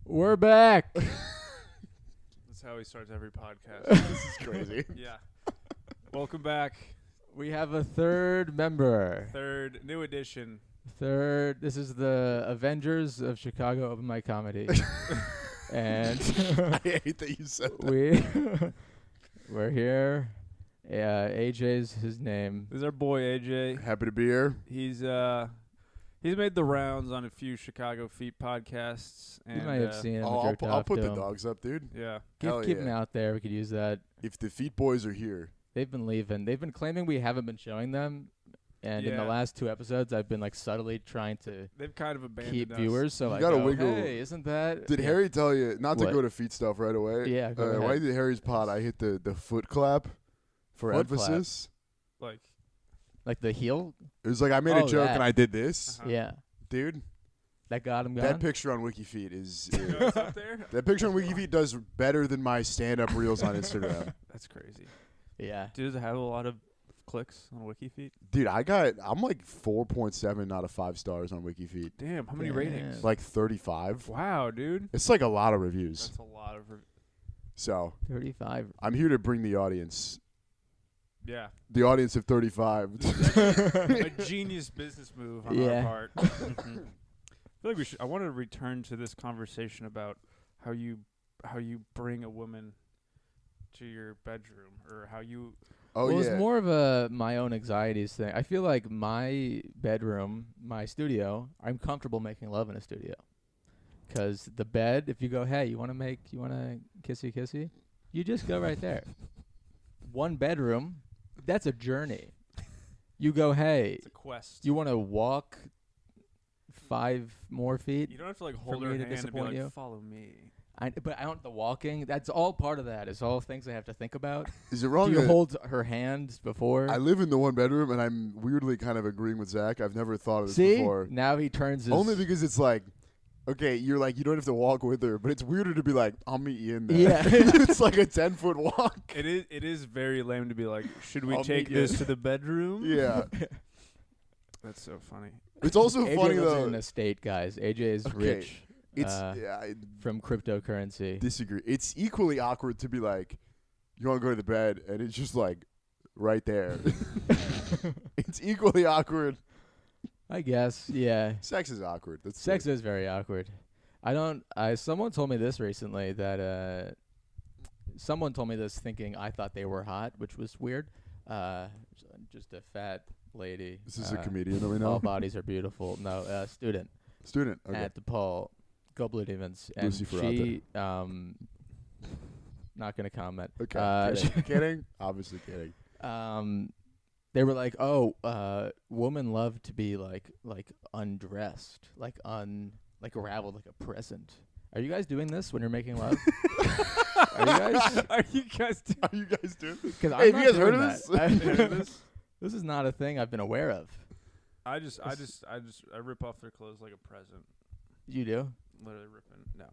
We're back. That's how he starts every podcast. This is crazy. Yeah. Welcome back. We have a third member. Third new edition. This is the Avengers of Chicago Open Mic Comedy. And I hate that you said that. we're here. AJ's his name. This is our boy AJ. Happy to be here. He's made the rounds on a few Chicago Feet podcasts. And You might have seen him. I'll I'll put the dogs up, dude. Yeah. Keep him out there. We could use that. If the Feet Boys are here. They've been leaving. They've been claiming we haven't been showing them. And in the last 2 episodes, I've been like subtly trying to They've kind of abandoned keep us. viewers. So You gotta wiggle. Hey, isn't that? Did Harry tell you not to What? go to Feet stuff right away? Yeah, go ahead. When I did Harry's pod, I hit the foot clap for Foot clap? emphasis. Like the heel? It was like I made a joke and I did this. Uh-huh. Yeah. Dude, That got him that gone? picture on WikiFeet is... You know what's up there? that picture on WikiFeet does better than my stand-up reels on Instagram. That's crazy. Yeah. Does it have a lot of clicks on WikiFeet? Dude, I'm like 4.7 out of 5 stars on WikiFeet. Damn, how many Damn. ratings? Like 35. Wow, dude. It's like a lot of reviews. That's a lot of So 35. I'm here to bring the audience. yeah. The audience of 35. A genius business move on Yeah. our part. I feel like I want to return to this conversation about how you bring a woman to your bedroom, or how you. Oh, well, yeah. it's more of my own anxieties thing. I feel like my bedroom, my studio, I'm comfortable making love in a studio. 'Cause the bed, if you go, hey, you want to kissy, you just go right there. One bedroom, that's a journey. You go, hey, It's a quest. you want to walk 5 more feet? You don't have to hold for her me to hand and be disappoint like, you? follow me. But I don't the walking. That's all part of that. It's all things I have to think about. Is it wrong? Do you that hold her hand before? I live in the one bedroom, and I'm weirdly kind of agreeing with Zach. I've never thought of this See? before. Now he turns his... Only because it's like, okay, you're like, you don't have to walk with her, but it's weirder to be like, I'll meet you in there. Yeah. It's like a 10-foot walk. It is very lame to be like, should we I'll take meet you. this to the bedroom? Yeah. That's so funny. It's also AJ funny, lives though. in an estate, guys. AJ is Okay. rich It's, I from cryptocurrency. disagree. It's equally awkward to be like, you want to go to the bed, and it's just like, right there. It's equally awkward. I guess, yeah. Sex is awkward. That's Sex is very awkward. Someone told me this recently that someone told me this thinking I thought they were hot, which was weird. Just a fat lady. This is a comedian that we know. All bodies are beautiful. No, student Student. Okay. at DePaul. Go Blue Demons. And Lucifer out she, not going to comment. Okay. Kidding. Obviously kidding. They were like, women love to be like undressed, like raveled like a present. Are you guys doing this when you're making love? Are you guys Are you guys doing? Because Hey, have you guys heard of this? Heard of this? This is not a thing I've been aware of. I rip off their clothes like a present. You do? Literally ripping. No.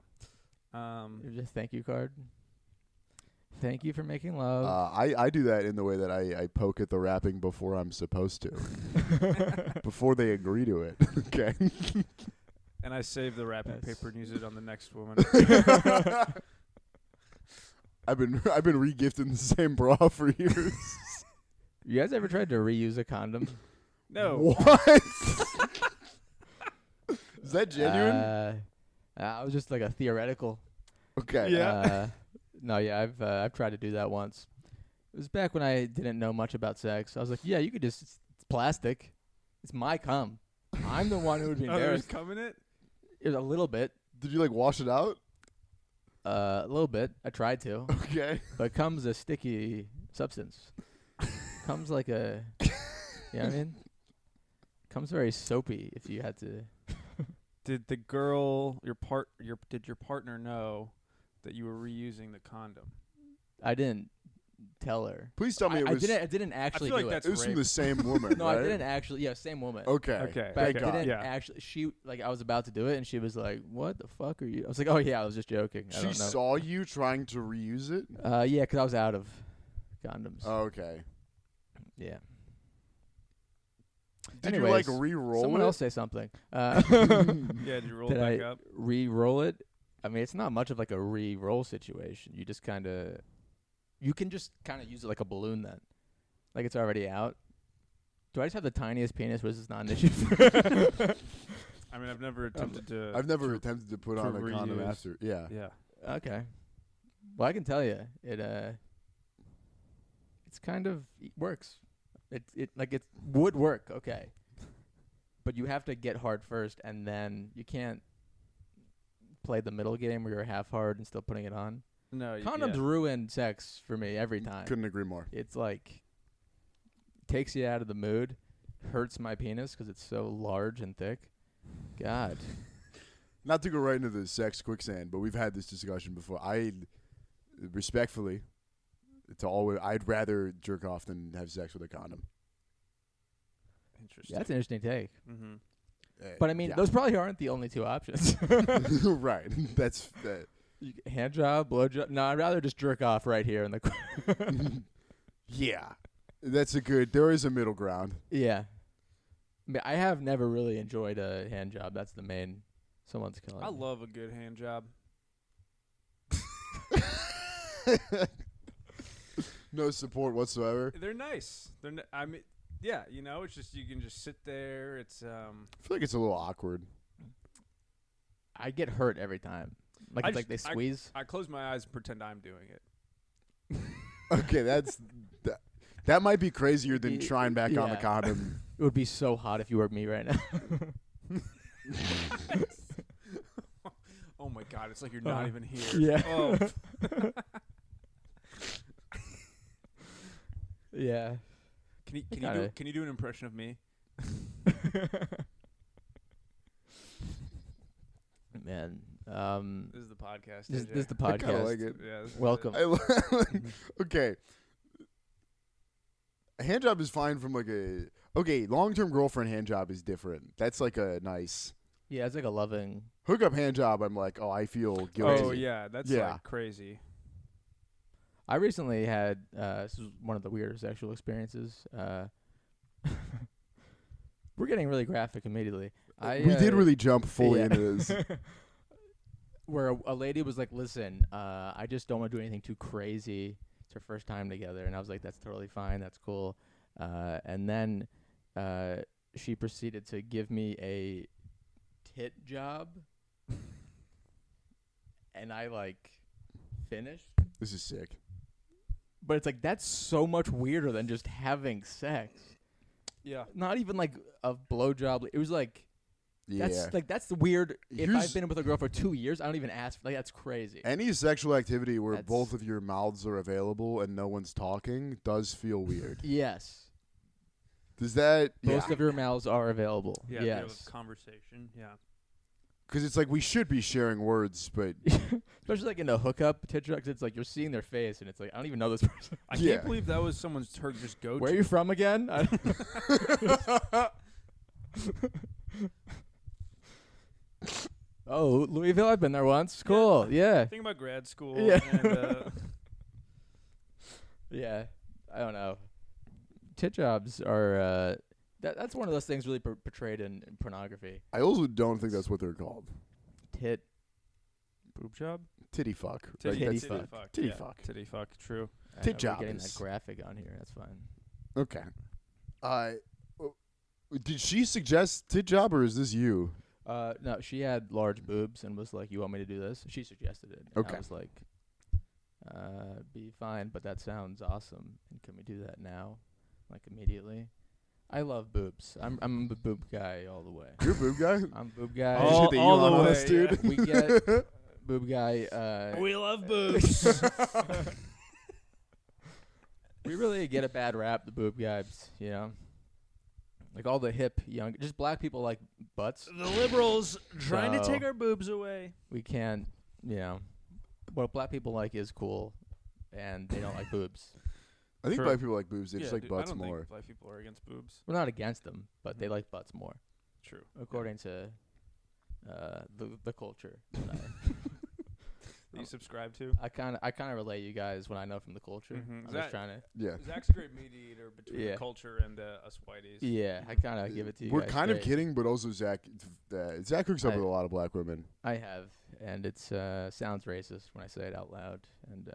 You're just thank you card. Thank you for making love. I do that in the way that I poke at the wrapping before I'm supposed to. Before they agree to it. Okay. And I save the wrapping paper and use it on the next woman. I've been re-gifting the same bra for years. You guys ever tried to reuse a condom? No. What? Is that genuine? I was just like a theoretical. Okay. Yeah. No, yeah, I've tried to do that once. It was back when I didn't know much about sex. I was like, yeah, you could just, it's plastic. It's my cum. I'm the one who would be Oh, there's embarrassed. cum in it? It was a little bit. Did you wash it out? A little bit. I tried to. Okay. But cum's a sticky substance. Cum's like a, you know what I mean? Cum's very soapy if you had to. Did the girl, did your partner know that you were reusing the condom? I didn't tell her. Please tell me it was. I didn't actually feel like do that's it was rape. from the same woman. No, right? I didn't actually. Yeah, same woman. Okay. Okay. But I Thank God. didn't Yeah. actually. She I was about to do it, and she was like, "What the fuck are you?" I was like, "Oh yeah, I was just joking." I She don't know. saw you trying to reuse it. Yeah, because I was out of condoms. Okay. Yeah. Did Anyways, you re-roll someone it? else say something. Yeah, did you roll Did it back I up? re-roll it? I mean, it's not much of like a re-roll situation. You just kind of, you can just kind of use it like a balloon then. Like it's already out. Do I just have the tiniest penis, or is this not an issue? I mean, I've never attempted to. I've never attempted to put on a condom reuse. after. Yeah. Yeah. Okay. Well, I can tell you, it's kind of works. It would work, okay. But you have to get hard first, and then you can't play the middle game where you're half hard and still putting it on. No, Condoms ruin sex for me every time. Couldn't agree more. It's like takes you out of the mood, hurts my penis because it's so large and thick. God. Not to go right into the sex quicksand, but we've had this discussion before. Respectfully, I'd rather jerk off than have sex with a condom. Interesting. Yeah, that's an interesting take. Mm-hmm. But I mean, those probably aren't the only two options. Right. That's hand job, blow job. No, I'd rather just jerk off right here in the. Yeah, there is a middle ground. Yeah. I mean, I have never really enjoyed a hand job. That's the main. Someone's killing. I me. love a good hand job. No support whatsoever. They're nice. I mean, yeah, it's just you can just sit there. It's I feel like it's a little awkward. I get hurt every time. Like it's like they squeeze. I close my eyes and pretend I'm doing it. Okay, that might be crazier than trying back on the condom. It would be so hot if you were me right now. Oh my God! It's like you're not even here. Yeah. Oh. Yeah. Can you do an impression of me? Man, This is the podcast. this is the I kinda podcast. like it. Yeah. Welcome. Okay. A hand job is fine from long-term girlfriend hand job is different. That's like a nice Yeah, it's like a loving. hookup hand job. I'm like, oh, I feel guilty. Oh yeah, that's like crazy. I recently had this was one of the weirder sexual experiences. We're getting really graphic immediately. We did really jump fully into this. Where a lady was like, "Listen, I just don't want to do anything too crazy. It's our first time together," and I was like, "That's totally fine. That's cool." And then she proceeded to give me a tit job, and I finished. This is sick. But it's like that's so much weirder than just having sex. Yeah. Not even like a blowjob. It was like that's the weird. If I've been with a girl for 2 years, I don't even ask. That's crazy. Any sexual activity where both of your mouths are available and no one's talking does feel weird. Yes. Does that? Both of your mouths are available. Yeah. Yes. Conversation. Yeah. Because it's like we should be sharing words, but especially like in a hookup tit job, 'cause it's like you're seeing their face, and it's like I don't even know this person. I can't believe that was someone's her just go. Where are you from again? Oh, Louisville. I've been there once. Cool. Yeah. Think about grad school. Yeah. And, yeah. I don't know. Tit jobs are. That's one of those things really portrayed in pornography. I also don't think that's what they're called. Tit. boob job. Titty fuck. Titty fuck. Titty Yeah. fuck. Titty fuck. True. Tit job Getting is- that graphic on here. That's fine. Okay. Did she suggest tit job or is this you? No, she had large boobs and was like, "You want me to do this?" She suggested it. And Okay. I was like, "Be fine, but that sounds awesome. And can we do that now, like immediately?" I love boobs. I'm a boob guy all the way. You're a boob guy? I'm a boob guy. Did you hit the all Elon the on way, us, dude? yeah. We get boob guy. We love boobs. We really get a bad rap, the boob guys. You know, like all the hip young, just black people like butts. The liberals trying to So- take our boobs away. We can't, what black people like is cool, and they don't like boobs. I think True. black people like boobs. They just like dude, butts I don't more. think black people are against boobs. We're not against them, but they Mhm. like butts more, True. according to the culture. That you subscribe to. I kind of relate you guys when I know from the culture. Mhm. I'm Zach- just trying to. Yeah. Zach's a great mediator between Yeah. the culture and us whiteys. Yeah, I kind of give it to you. We're guys kind of straight. kidding, but also Zach hooks up I- with a lot of black women. I have, and it's sounds racist when I say it out loud, and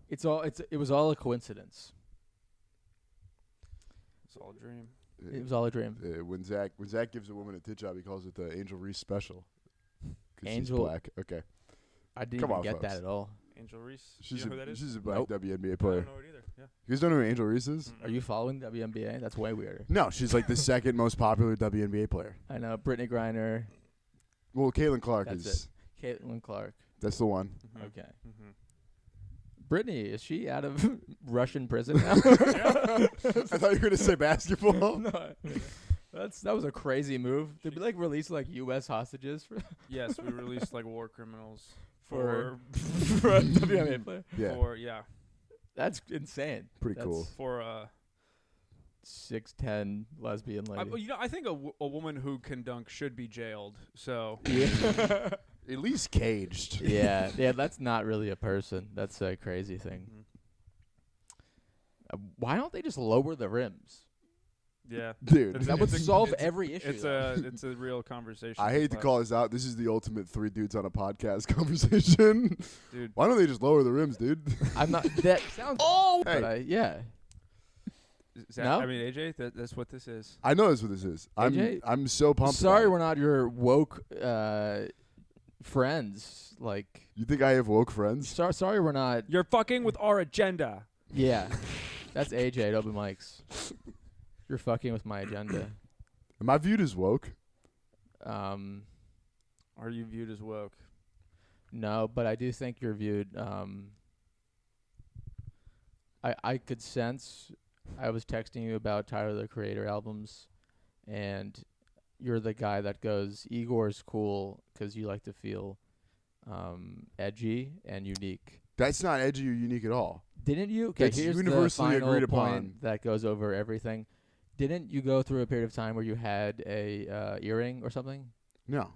it was all a coincidence. It's all a dream. It was all a dream. When Zach gives a woman a tit job, he calls it the Angel Reese special. 'Cause Angel- she's black. Okay. I didn't Come even on, get folks. that at all. Angel Reese. She's you know who that is? she's a black Nope. WNBA I player. don't know it either. Yeah. You guys don't know who Angel Reese is? Are you following WNBA? That's way weirder. No, she's like the second most popular WNBA player. I know Brittany Griner, Well, Caitlin Clark That's is. Caitlin Clark. That's the one. Mhm. Okay. Mhm. Brittany, is she out of Russian prison now? I thought you were going to say basketball. No, that was a crazy move. Did we like release like U.S. hostages for Yes, we released like war criminals For- for for a WNBA player? Yeah, for yeah That's insane. pretty That's cool. for 6'10" lesbian lady. I think a woman who can dunk should be jailed. So Yeah. At least caged. yeah, that's not really a person. That's a crazy thing. Why don't they just lower the rims? yeah, Dude. It's- That would it's a- solve it's- every issue. it's a real conversation. I hate to but- call this out. This is the ultimate 3 dudes on a podcast conversation. dude. Why don't they just lower the rims, dude? I'm not. That sounds. Oh, Hey. but yeah. Zach, No? I mean AJ, that's what this is. I know that's what this is. AJ? I'm so pumped. Sorry, about we're not your woke friends. Like, it. You think I have woke friends? sorry, we're not. You're fucking with our agenda. Yeah, that's AJ at Open Mics. You're fucking with my agenda. Am I viewed as woke? Are you viewed as woke? No, but I do think you're viewed. I could sense. I was texting you about Tyler the Creator albums, and you're the guy that goes, Igor's cool because you like to feel edgy and unique. That's not edgy or unique at all. Didn't you? Okay, That's here's universally the final agreed point upon. that goes over everything. Didn't you go through a period of time where you had a earring or something? No.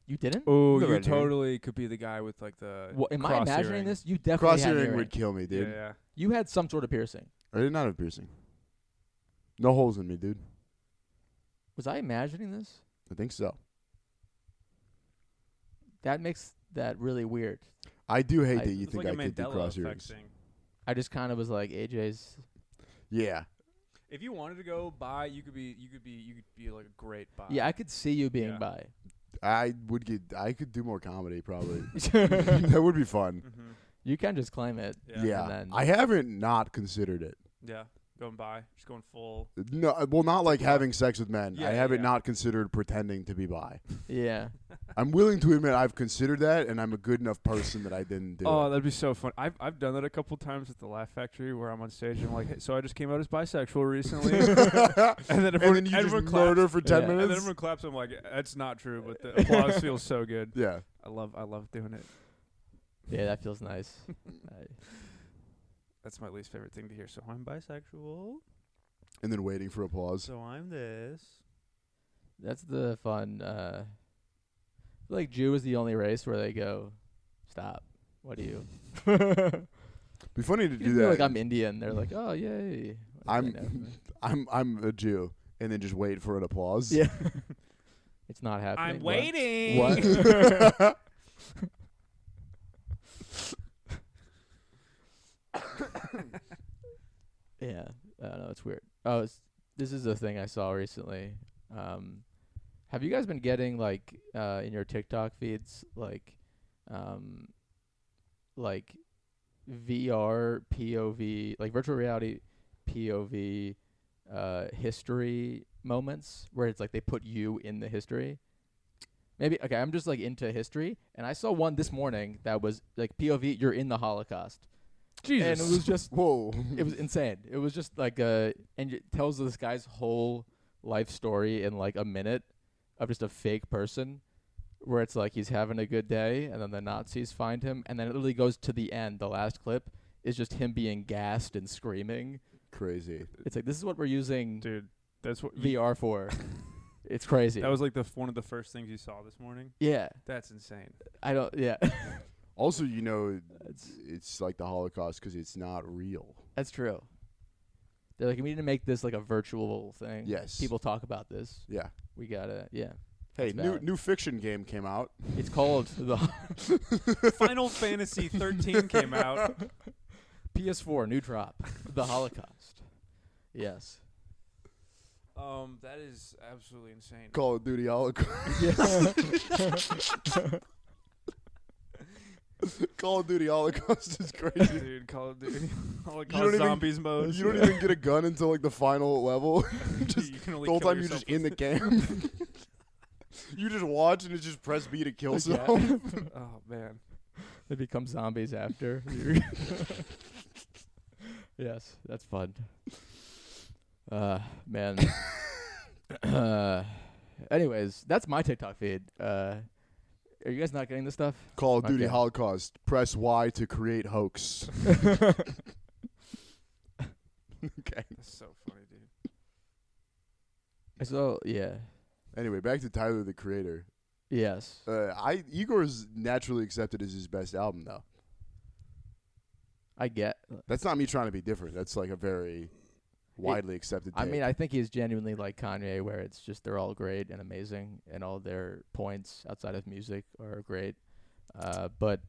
You didn't? Oh, Never you had an earring. totally could be the guy with like the. Am I cross imagining earring. this? You definitely Cross had an earring earring. would kill me, Yeah, dude. yeah. You had some sort of piercing. I did not have piercing. No holes in me, dude. Was I imagining this? I think so. That makes that really weird. I do hate I- that you It's think like I a could do Mandela cross effect earrings. thing. I just kind of was like, AJ's. Yeah. If you wanted to go bi, you could be like a great bi. Yeah, I could see you being Yeah. bi. I could do more comedy probably. That would be fun. Mm-hmm. You can just claim it. Yeah. Yeah. And then- I haven't not considered it. Yeah. Going bi, just going full. No, well, not like having sex with men. Yeah, I haven't yeah. not considered pretending to be bi. Yeah. I'm willing to admit I've considered that, and I'm a good enough person that I didn't do Oh, it. that'd be so fun. I've done that a couple times at the Laugh Factory where I'm on stage and I'm like, hey, so I just came out as bisexual recently. and then everyone, and then you everyone just claps. murder for 10 Yeah. And then minutes? everyone claps. I'm like, that's not true, but the applause feels so good. Yeah. I love doing it. Yeah, that feels nice. That's my least favorite thing to hear. So I'm bisexual. And then waiting for applause. So I'm this. That's the fun. I feel like Jew is the only race where they go, stop. What do you? Be funny to You do feel that. like I'm Indian. They're like, oh, yay. I'm a Jew, and then just wait for an applause. Yeah. It's not happening. I'm What? waiting. What? Yeah, I don't know. It's weird. Oh, this is a thing I saw recently. Have you guys been getting like in your TikTok feeds like VR POV, like virtual reality POV history moments where it's like they put you in the history? Maybe okay. I'm just like into history, and I saw one this morning that was like POV. You're in the Holocaust. Jesus. And it was just, Whoa. it was insane. It was just like and it tells this guy's whole life story in like a minute of just a fake person, where it's like he's having a good day, and then the Nazis find him, and then it literally goes to the end. The last clip is just him being gassed and screaming. Crazy. It's like, this is what we're using Dude, that's what VR for. It's crazy. That was like one of the first things you saw this morning. Yeah. That's insane. I don't, yeah. Also, it's like the Holocaust because it's not real. That's true. They're like, we need to make this like a virtual thing. Yes. People talk about this. Yeah. We gotta, yeah. Hey, That's valid. new fiction game came out. It's called the Final Fantasy 13 came out. PS4 new drop. The Holocaust. Yes. That is absolutely insane. Call of Duty Holocaust. Call of Duty Holocaust is crazy. Dude, Call of Duty don't Holocaust even- Zombies mode. You don't even get a gun until like the final level. Just You can only the whole kill time you're yourself just in the camp. You just watch and it's just press B to kill someone. Oh man. They become zombies after. Yes, that's fun. Man. Anyways, that's my TikTok feed. Are you guys not getting this stuff? Call of Duty Okay. Holocaust. Press Y to create hoax. Okay. That's so funny, dude. So yeah. Anyway, back to Tyler the Creator. Yes. Igor's naturally accepted as his best album though. I get. That's not me trying to be different. That's like a very widely accepted take. I mean, I think he's genuinely like Kanye, where it's just they're all great and amazing, and all their points outside of music are great. But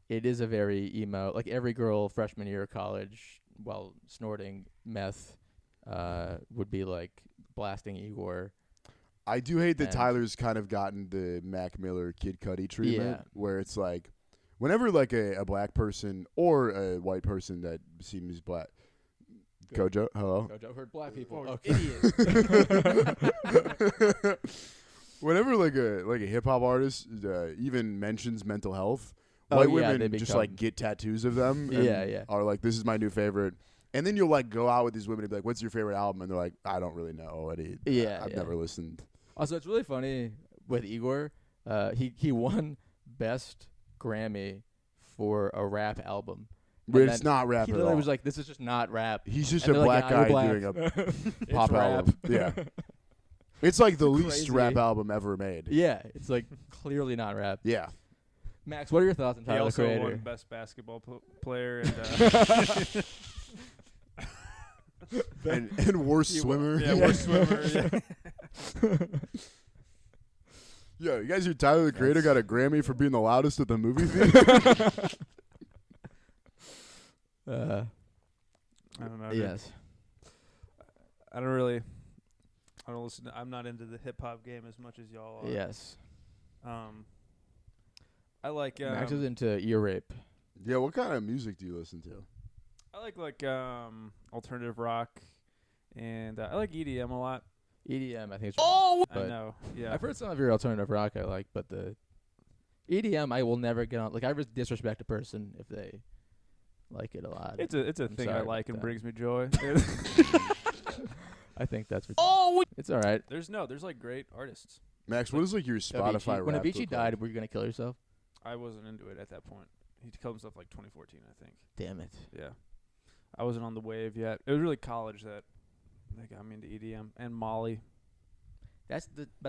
it is a very emo. Like every girl freshman year of college, while snorting meth, would be like blasting Igor. I do hate that And- Tyler's kind of gotten the Mac Miller Kid Cudi treatment, Yeah. where it's like, whenever like a black person or a white person that seems black, Good. Kojo, hello. Kojo heard black people. Oh, Okay. idiot. Whenever like a hip hop artist even mentions mental health, Oh, white yeah, women they just become- like get tattoos of them. And Yeah. Are like, this is my new favorite. And then you'll like go out with these women and be like, what's your favorite album? And they're like, I don't really know. Yeah, I've yeah. never listened. Also, it's really funny with Igor. He won Best Grammy for a rap album. But And it's then not rap He at literally all. was like, "This is just not rap." He's just And a they're like, black "Yeah, guy you're doing black." a It's pop rap. album. Yeah. It's like the least Crazy. rap album ever made. Yeah, it's like clearly not rap. Yeah. Max, what are your thoughts on He Tyler the also Creator? won Best Basketball Player and And worst he swimmer. Yeah, worst swimmer. Yeah. Yo, you guys hear Tyler the Creator got a Grammy for being the loudest at the movie theater? I don't know. Dude. Yes. I don't listen. I'm not into the hip hop game as much as y'all are. Yes. I like Max is into ear rape. Yeah, what kind of music do you listen to? I like alternative rock, and I like EDM a lot. EDM, I think. It's I but know. Yeah. I've heard some of your alternative rock I like, but the EDM I will never get on. Like I just disrespect a person if they like it a lot. It's a I'm thing I sorry like about and that. brings me joy. I think that's. It's all right. There's like great artists. Max, what is like your Spotify When rap Avicii look died, like? were you gonna kill yourself? I wasn't into it at that point. He killed himself like 2014, I think. Damn it. Yeah. I wasn't on the wave yet. It was really college that got me into EDM and Molly. That's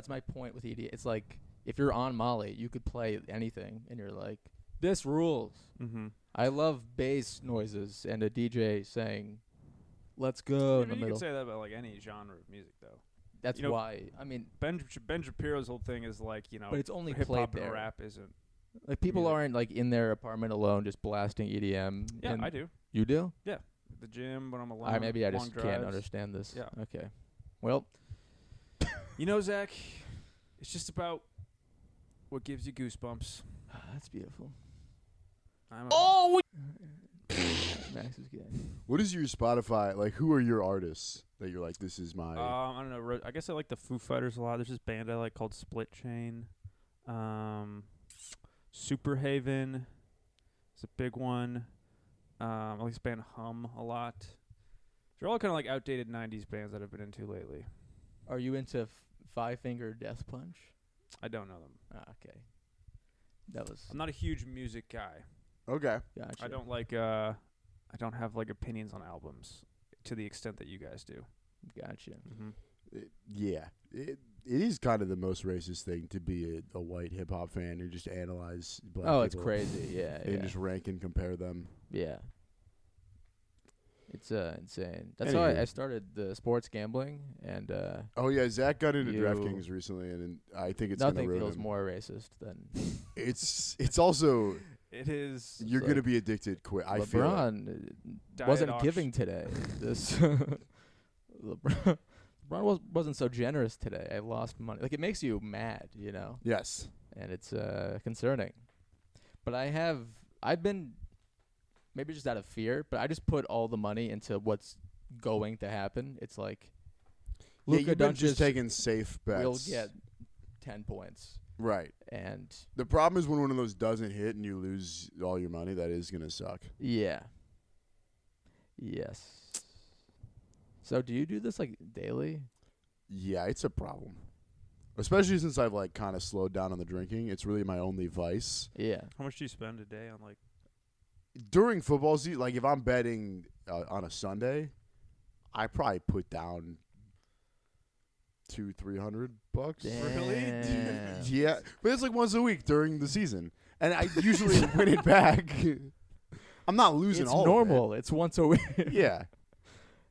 my point with EDM. It's like if you're on Molly, you could play anything, and you're like, this rules. Mm-hmm. I love bass noises and a DJ saying, "Let's go" in the you middle. can say that about like any genre of music, though. That's you know, why. I mean, Ben Shapiro's whole thing is like, but it's only hip played hop and there. rap isn't. Like people music. aren't like in their apartment alone just blasting EDM. Yeah, and I do. You do? The gym when I'm alone. Maybe I long just drives. can't understand this. Yeah. Okay. Well, You know, Zach, it's just about what gives you goosebumps. that's beautiful. Max is gay. What is your Spotify, like, who are your artists that you're like, this is my... I don't know. I guess I like the Foo Fighters a lot. There's this band I like called Split Chain. Superhaven is a big one. I like this band Hum a lot. They're all kind of like outdated 90s bands that I've been into lately. Are you into Five Finger Death Punch? I don't know them. Okay. That was. I'm not a huge music guy. Okay. Gotcha. I don't have like opinions on albums to the extent that you guys do. Gotcha. Mm-hmm. It is kind of the most racist thing to be a white hip hop fan and just analyze black Oh, it's people crazy. Yeah. and Yeah. just rank and compare them. Yeah. It's insane. That's how I Anywho. started the sports gambling, and Oh yeah, Zach got into You- DraftKings recently, and I think it's gonna nothing ruin feels him. more racist than It's also It is you're like gonna be addicted quick. I feel it. LeBron diet wasn't auction. giving today. This LeBron wasn't so generous today. I lost money. Like, it makes you mad, you know, Yes. and it's concerning. But I've been maybe just out of fear, but I just put all the money into what's going to happen. It's like Yeah, Luka you've been just Doncic taking safe bets. will get 10 points, Right. and The problem is when one of those doesn't hit and you lose all your money. That is gonna suck. yeah, yes. So do you do this like daily? Yeah, it's a problem. Especially since I've like kind of slowed down on the drinking. It's really my only vice. Yeah. How much do you spend a day on like? During football season, like if I'm betting on a Sunday, I probably put down $200-300. Damn. Yeah, but it's like once a week during the season, and I usually win it back. I'm not losing It's all normal. It's once a week. of it. Yeah,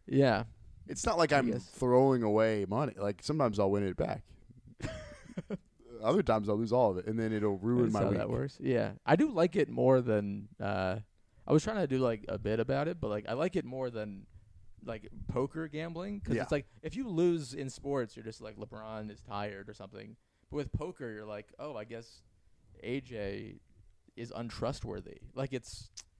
Yeah. it's not like I I'm guess. throwing away money. Like sometimes I'll win it back. Other times I'll lose all of it, and then it'll ruin That's my how week. that works. Yeah. I do like it more than I was trying to do like a bit about it, but like I like it more than like poker gambling, because Yeah. it's like if you lose in sports, you're just like LeBron is tired or something. But with poker, you're like, oh, I guess AJ is untrustworthy. Like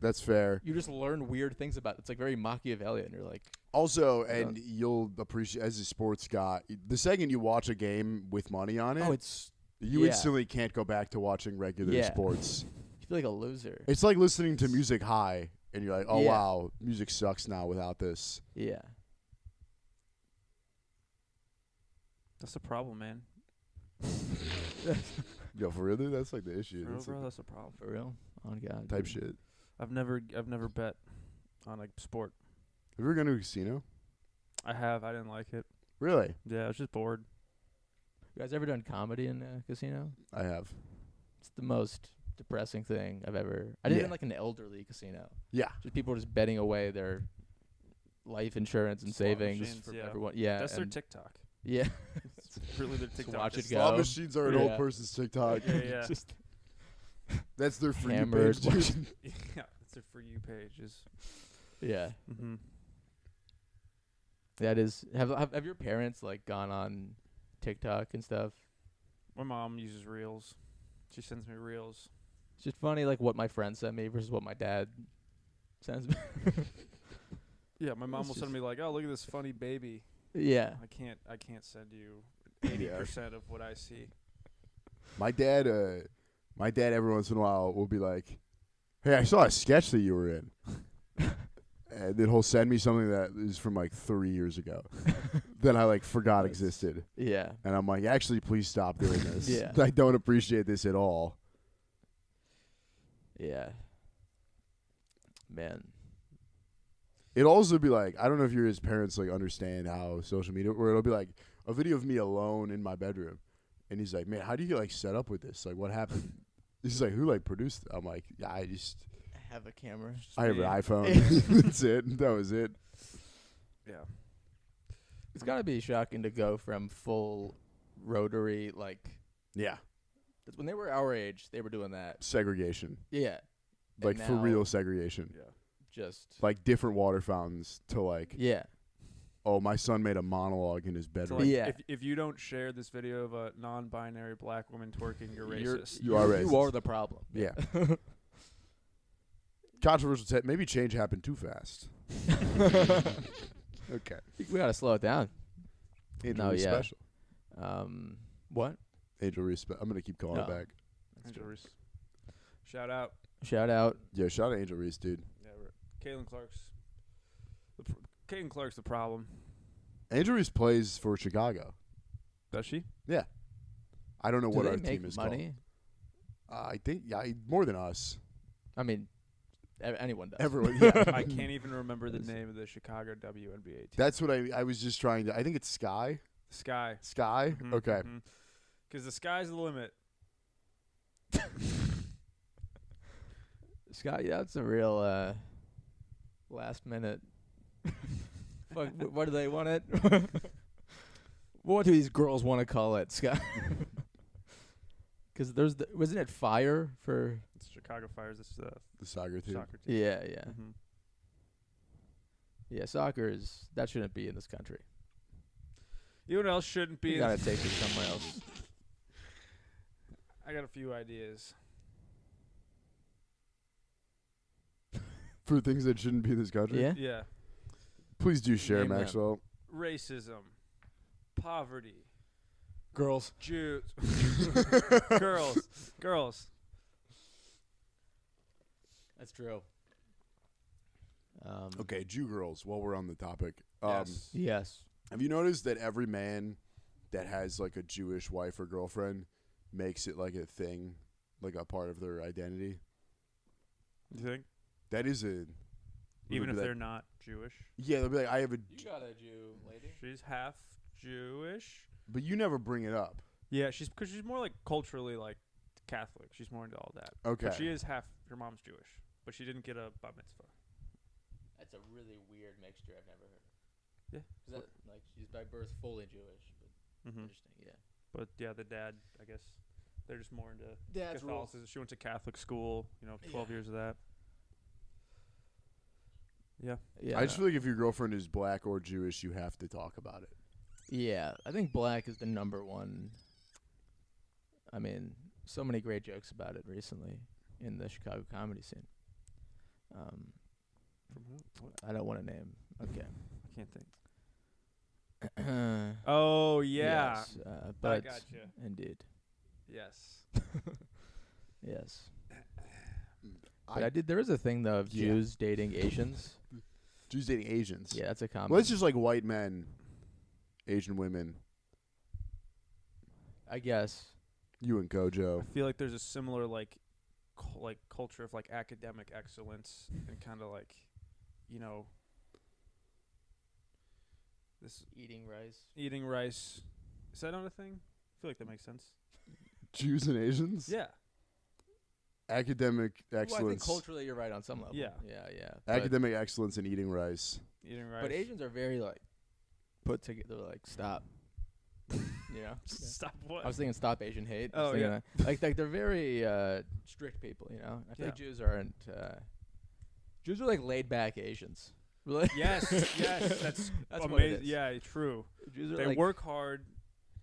That's fair. you just learn weird things about it. It's like very Machiavellian. You're like, Also, Yeah. and you'll appreciate as a sports guy, the second you watch a game with money on it, oh, it's you yeah. instantly can't go back to watching regular Yeah. sports. you feel like a loser. It's like listening to music high, and you're like, oh, Yeah. wow, music sucks now without this. Yeah. That's the problem, man. Yo, for real, dude, that's like the issue. For real, That's bro, like that's the problem. For real? On God. type dude. shit. I've never bet on like sport. Have you ever gone to a casino? I have. I didn't like it. Really? Yeah, I was just bored. You guys ever done comedy in a casino? I have. It's the most depressing thing I've ever. I did it Yeah. in like an elderly casino. Yeah. Just people just betting away their life insurance and Slot savings machines, from yeah. everyone. Yeah. That's their and- TikTok. Yeah. It's really their TikTok. watch it It's go. Slot machines are an Yeah. old person's TikTok. Yeah, yeah. Just That's their free Hammered, page. watching- Yeah, it's a for you pages. yeah. Mm-hmm. That is. Have your parents like gone on TikTok and stuff? My mom uses Reels. She sends me Reels. It's just funny, like what my friend sent me versus what my dad sends me. Yeah, my mom It's will send just- me like, "Oh, look at this funny baby." Yeah. I can't send you 80% of what I see. My dad every once in a while will be like, "Hey, I saw a sketch that you were in," and then he'll send me something that is from like 3 years ago that I like forgot That's- existed, Yeah. and I'm like, "Actually, please stop doing this. Yeah. I don't appreciate this at all." Yeah. Man. It'll also be like, I don't know if his parents like understand how social media, where it'll be like a video of me alone in my bedroom, and he's like, "Man, how do you get like set up with this? Like, what happened?" He's like, "Who like produced it?" I'm like, "Yeah, I Have a camera. have an me. iPhone. That's it. That was it." Yeah. It's gotta be shocking to go from full rotary, like Yeah, when they were our age, they were doing that. segregation, Yeah. And like for now, real segregation, Yeah. Just like different water fountains to like, yeah. oh, my son made a monologue in his So bedroom. like, Yeah. if you don't share this video of a non-binary black woman twerking, you're racist. You are You racist. are the problem. Yeah. Controversial. Maybe change happened too fast. Okay. We gotta slow it down. Angel No, Reese yeah. special. What? Angel Reese. I'm gonna keep calling No. it back. Angel Reese. Shout out. Shout out. Yeah, shout out Angel Reese, dude. Yeah, Caitlin Clark's. Caitlin Clark's the problem. Angel Reese plays for Chicago. Does she? Yeah. I don't know Do what they our make team is money? called. I think more than us. I mean, anyone does. Everyone. Yeah. I can't even remember the name of the Chicago WNBA team. That's what I was just trying to. I think it's Sky. Sky. Sky. Mhm, Okay. mhm. 'Cause the sky's the limit. Scott, yeah, that's a real last minute Fuck, what do they want it? What do these girls want to call it, Scott? Because wasn't it fire for? It's Chicago Fires. It's the soccer team. soccer team. Yeah, yeah, Mm-hmm. yeah. Soccer that shouldn't be in this country. You know what else shouldn't be? You gotta take it somewhere else. I got a few ideas. For things that shouldn't be in this country. Yeah. Yeah. Please do share, Name them. Maxwell. Racism, poverty, Girls. Jews, girls. That's true. Okay, Jew girls. While we're on the topic, Yes. Yes. have you noticed that every man that has like a Jewish wife or girlfriend makes it like a thing, like a part of their identity? You think? That is a. Even if they're they're not Jewish. Yeah, they'll be like, I have a. You got a Jew lady. She's half Jewish. But you never bring it up. Yeah, because she's more like culturally like Catholic. She's more into all that. Okay. But she is half. Her mom's Jewish, but she didn't get a bat mitzvah. That's a really weird mixture I've never heard of. Yeah. 'Cause like she's by birth fully Jewish, but Mm-hmm. interesting. Yeah. But yeah, the dad, I guess, they're just more into Dad's Catholicism. She went to Catholic school. 12 Yeah. years of that. Yeah. Yeah. I just feel like if your girlfriend is black or Jewish, you have to talk about it. Yeah, I think black is the number one. I mean, so many great jokes about it recently in the Chicago comedy scene. From who? What? I don't want to name. Okay. I can't think. Oh yeah. Yes, but gotcha. indeed. Yes. Yes. But I did. There is a thing though of Yeah. Jews dating Asians. Jews dating Asians. Yeah, that's a common. Well, it's just like white men, Asian women. I guess. You and Gojo. I feel like there's a similar like culture of like academic excellence and kind of like, this Eating rice. eating rice. Is that not a thing? I feel like that makes sense. Jews and Asians. Yeah. Academic Well, I think excellence. culturally you're right on some level. Yeah. Yeah. Academic excellence in eating rice. Eating rice. But Asians are very like put together. Like stop. You know. Stop what? I was thinking stop Asian hate. I Oh, was thinking yeah. that. Like they're very strict people. You know. I feel like Yeah. Jews aren't. Jews are like laid back Asians. Really. Yes. Yes. That's That's what it amazing. is. Yeah. True. Jews are They like, work hard.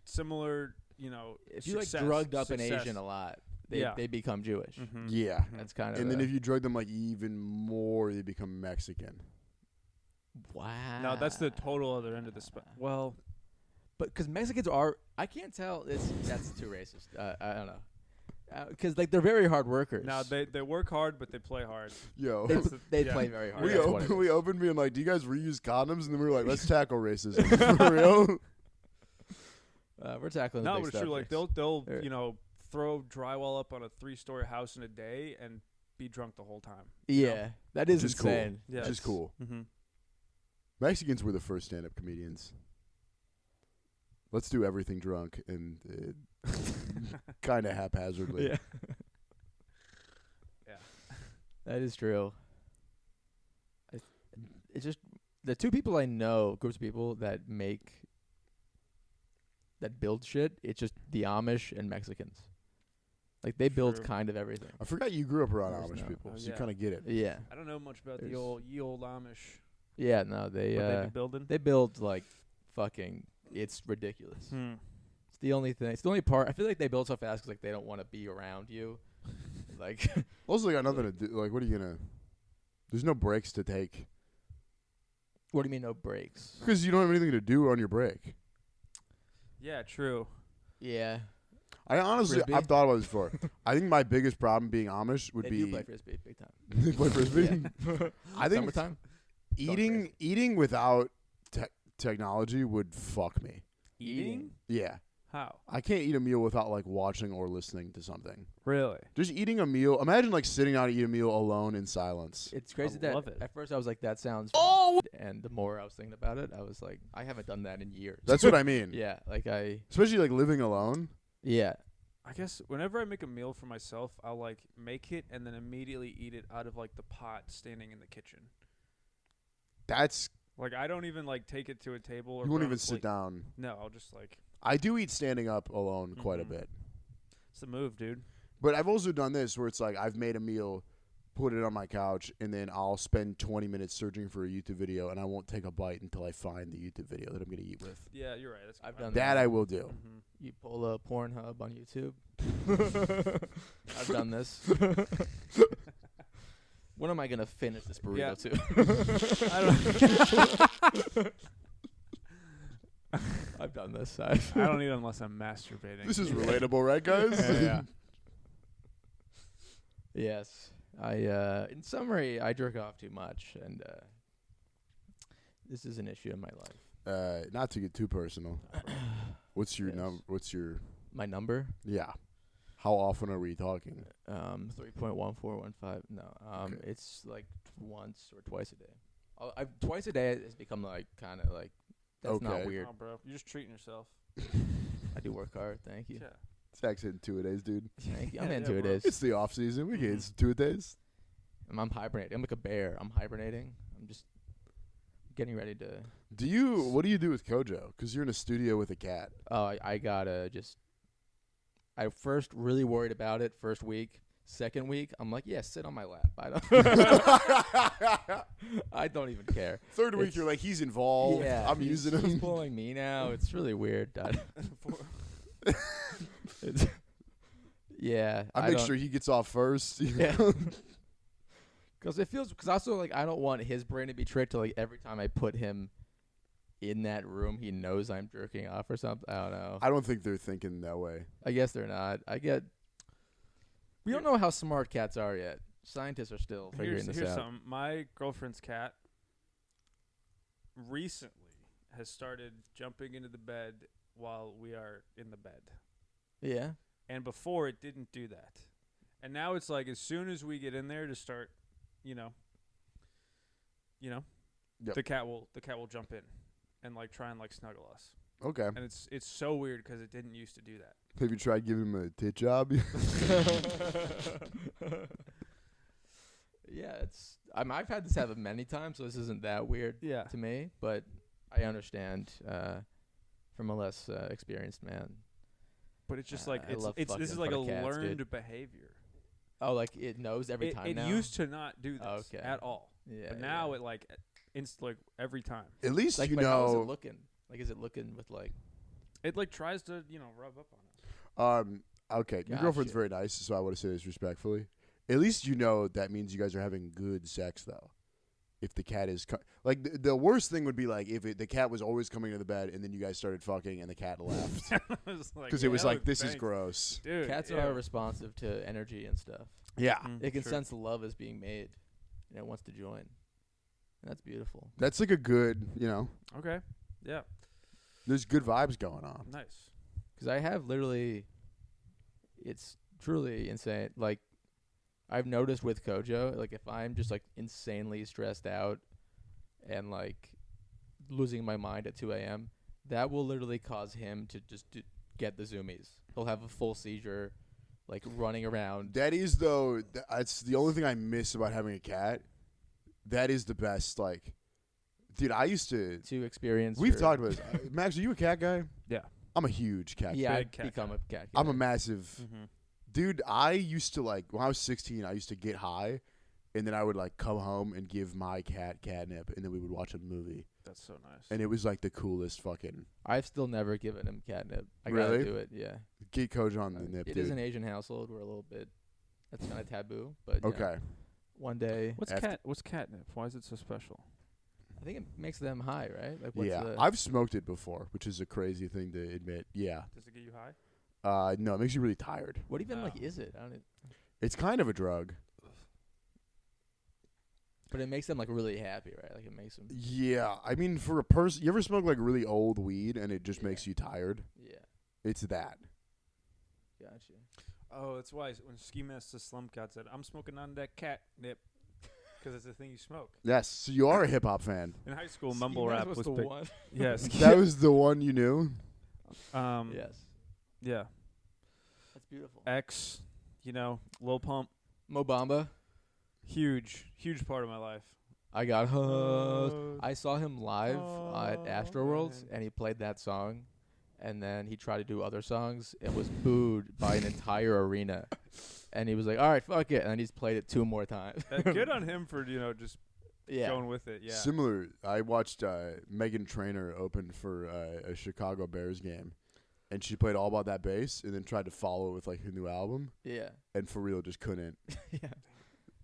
Similar. if you like success- drugged up success. an Asian a lot, they become Jewish. Mm-hmm. Yeah. That's kind of. And then if you drug them like even more, they become Mexican. wow. No, that's the total other end of the well, But because Mexicans are, I can't tell. That's too racist. I don't know. Because like they're very hard workers. no, they work hard, but they play hard. Yo. They Yeah. play very hard. We That's what it is. opened being like, do you guys reuse condoms? And then we were like, let's tackle racism. For real? We're tackling. the No, big but it's true. Like subjects. they'll They're- throw drywall up on a 3-story house in a day and be drunk the whole time. Yeah, that is Which is cool. insane. Yeah, Which is cool. Mm-hmm. Mexicans were the first stand-up comedians. Let's do everything drunk and kind of haphazardly. Yeah, Yeah. that is true. It's just the two people I know, groups of people that build shit. It's just the Amish and Mexicans. Like they build True. kind of everything. I forgot you grew up around Of course Amish not. people, Oh, so you yeah. kind of get it. Yeah, I don't know much about the There's- ye old Amish. yeah. No, they What they be building. they build like fucking. It's ridiculous. Hmm. It's the only thing. It's the only part. I feel like they build so fast because like they don't want to be around you. Like Also, they got nothing to do. Like, what are you gonna? There's no breaks to take what do you mean no breaks? because you don't have anything to do on your break. Yeah, true. Yeah, I honestly, Frisbee? I've thought about this before. I think my biggest problem being Amish would they be do play frisbee big time. They play frisbee. Yeah. I think Summertime. eating without technology would fuck me. Eating? Yeah, How? I can't eat a meal without like watching or listening to something. Really? Just eating a meal. Imagine like sitting down to eat a meal alone in silence. It's crazy I that love it. at first I was like, that sounds. And the more I was thinking about it, I was like, I haven't done that in years. That's what I mean. Yeah, like Especially like living alone. Yeah, I guess whenever I make a meal for myself, I'll like make it and then immediately eat it out of like the pot standing in the kitchen. That's Like I don't even like take it to a table or You won't put it on even a sit plate. down. No, I'll just like. I do eat standing up alone quite a Mhm. bit. It's the move, dude. But I've also done this where it's like I've made a meal, put it on my couch, and then I'll spend 20 minutes searching for a YouTube video, and I won't take a bite until I find the YouTube video that I'm going to eat with. Yeah, you're right. That's I've done That I will do. Mm-hmm. You pull a Pornhub on YouTube. I've done this. When am I gonna finish this burrito too? I don't. I've done this. I don't eat unless I'm masturbating. This is relatable, right, guys? Yeah. Yes. In summary, I jerk off too much, and this is an issue in my life. Not to get too personal. What's your What's your My number? Yeah. How often are we talking? 3.1415. No. Okay. It's like once or twice a day. Twice a day has become like kind of like that's not Okay. weird. Oh, bro, you're just treating yourself. I do work hard. Thank you. Yeah. Zach's hitting 2-a-days, dude. Thank you. I'm Yeah, into bro. it. Is. It's the off season. We can Mhm. hit some 2-a-days. I'm hibernating. I'm like a bear. I'm hibernating. I'm just getting ready to. What do you do with Kojo? Because you're in a studio with a cat. Oh, I gotta just. I first really worried about it first week. Second week, I'm like, yeah, sit on my lap. I don't even care. Third week, It's- you're like, he's involved. Yeah, I'm using him. He's pulling me now. It's really weird. It's, yeah, I make don't- sure he gets off first. Yeah. Because also like I don't want his brain to be tricked to like every time I put him in that room, he knows I'm jerking off or something. I don't know. I don't think they're thinking that way. I guess they're not. We don't know how smart cats are yet. Scientists are still figuring this Here's out. something. My girlfriend's cat recently has started jumping into the bed while we are in the bed. Yeah. And before it didn't do that. And now it's like as soon as we get in there to start, Yep. the cat will jump in and like try and like snuggle us. Okay. And it's so weird because it didn't used to do that. Have you tried giving him a tit job? Yeah, I've had this happen many times, so this isn't that weird Yeah. to me. But I understand from a less experienced man. But it's just I like love this fucking is in like a front of cats, learned dude. behavior. Oh, like it knows every time it now. used to not do this Okay. at all. Yeah. But now yeah. it like like every time. At least Like, you but how is it know. looking? Like, is it looking with like? It like tries to, rub up on it. Okay, your girlfriend's Gotcha. very nice, so I want to say this respectfully. At least you know that means you guys are having good sex, though. If the cat is the worst thing would be like if the cat was always coming to the bed and then you guys started fucking and the cat left because it was yeah, like this is thanks. gross. Dude, Cats ew. are responsive to energy and stuff. Yeah, It can Sure. sense the love is being made, and it wants to join. And that's beautiful. that's like a good. Okay. Yeah. There's good vibes going on. Nice. Because I have literally, it's truly insane. Like, I've noticed with Kojo, like if I'm just like insanely stressed out and like losing my mind at 2 a.m., that will literally cause him to just get the zoomies. He'll have a full seizure, like running around. That is though. That's the only thing I miss about having a cat. That is the best. Like, dude, I used to. To experience. We've your- talked about this. Max, are you a cat guy? Yeah. I'm a huge cat. Yeah, guy. Big I've cat become guy. a cat. I'm a guy. massive. Mm-hmm. Dude, I used to like when I was 16. I used to get high, and then I would like come home and give my cat catnip, and then we would watch a movie, That's so nice. and it was like the coolest fucking. I've still never given him catnip. I Really? gotta do it. Yeah. Get Kojo on the nip, It dude. is an Asian household. We're a little bit. That's kind of taboo. But you know, Okay. one day, What's After- what's catnip? Why is it so special? I think it makes them high, right? Like, what's Yeah, the, I've smoked it before, which is a crazy thing to admit. Yeah. Does it get you high? No, it makes you really tired. what even like Oh. is it? I don't. It's kind of a drug. But it makes them like really happy, right? Like it makes them. Yeah, I mean, for a person, you ever smoke like really old weed and it just Yeah. makes you tired? Yeah. It's that. Gotcha. Oh, that's why when Ski Master Slum Cat said, "I'm smoking on that catnip," because it's the thing you smoke. Yes, so you are a hip hop fan. In high school, mumble rap was the big. one. Yes. That was the one you knew. Yes. Yeah. That's beautiful. X, Lil Pump, Mo Bamba. huge part of my life. I got I saw him live at Astroworld, and he played that song, and then he tried to do other songs and was booed by an entire arena. And he was like, "All right, fuck it," and then he's played it 2 more times. Good on him for just going with it. Yeah. Similar. I watched Meghan Trainor open for a Chicago Bears game, and she played All About That Bass, and then tried to follow it with like her new album. Yeah. And for real, just couldn't. Yeah.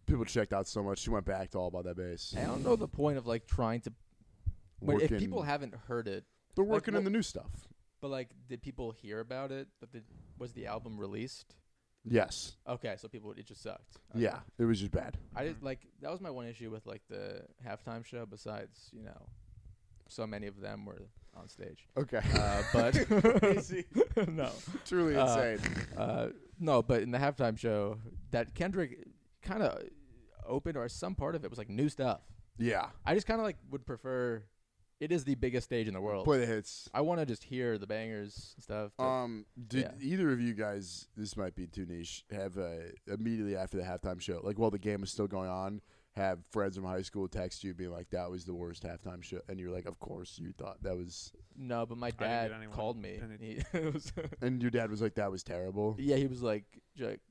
People checked out so much. She went back to All About That Bass. I don't know the point of like trying to. But if people haven't heard it, they're working in the new stuff. But like, did people hear about it? But was the album released? Yes. Okay, so it just sucked. Okay. Yeah, it was just bad. I did that was my one issue with like the halftime show. Besides, so many of them were on stage. Okay. But Crazy. no, Truly insane. No, but in the halftime show, that Kendrick kind of opened, or some part of it was like new stuff. Yeah. I just kind of like would prefer. It is the biggest stage in the world. Play the hits. I want to just hear the bangers and stuff. Did either of you guys, this might be too niche, have immediately after the halftime show, like while the game was still going on, have friends from high school text you being like, that was the worst halftime show? And you're like, of course you thought that was. No, but my dad called me. And your dad was like, that was terrible? Yeah, he was like,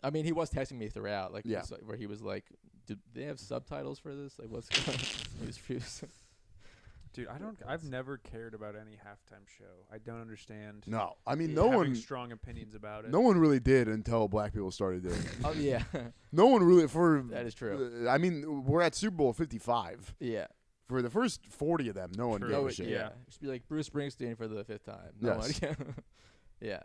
I mean, he was texting me throughout, like, yeah. Where he was like, did they have subtitles for this? Like, what's going on? Dude, I've never cared about any halftime show. I don't understand. No, I mean, having strong opinions about it. No one really did until black people started doing it. Oh yeah. No one really That is true. I mean, we're at Super Bowl 55. Yeah. For the first 40 of them, no one gave a shit. Yeah. It should be like Bruce Springsteen for the 5th time. Yes. Yeah.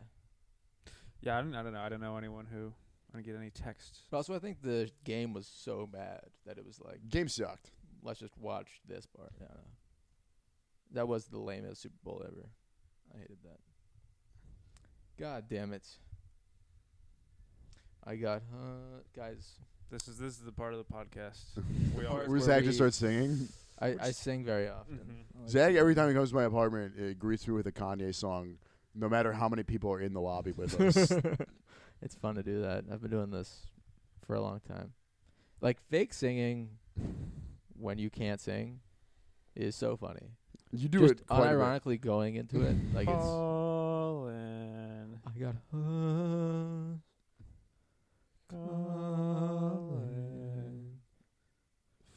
Yeah, I don't know. I don't know anyone who. I didn't get any texts. But also, I think the game was so bad that it was like, game sucked. Let's just watch this part. I don't know. That was the lamest Super Bowl ever. I hated that. God damn it. I got guys. This is the part of the podcast. Where Zach just starts singing. I sing very often. Mm-hmm. Zach, every time he comes to my apartment, greets me with a Kanye song, no matter how many people are in the lobby with us. It's fun to do that. I've been doing this for a long time. Like fake singing when you can't sing is so funny. You do just it quite unironically going into it, like it's. Callin'. I got. Callin'.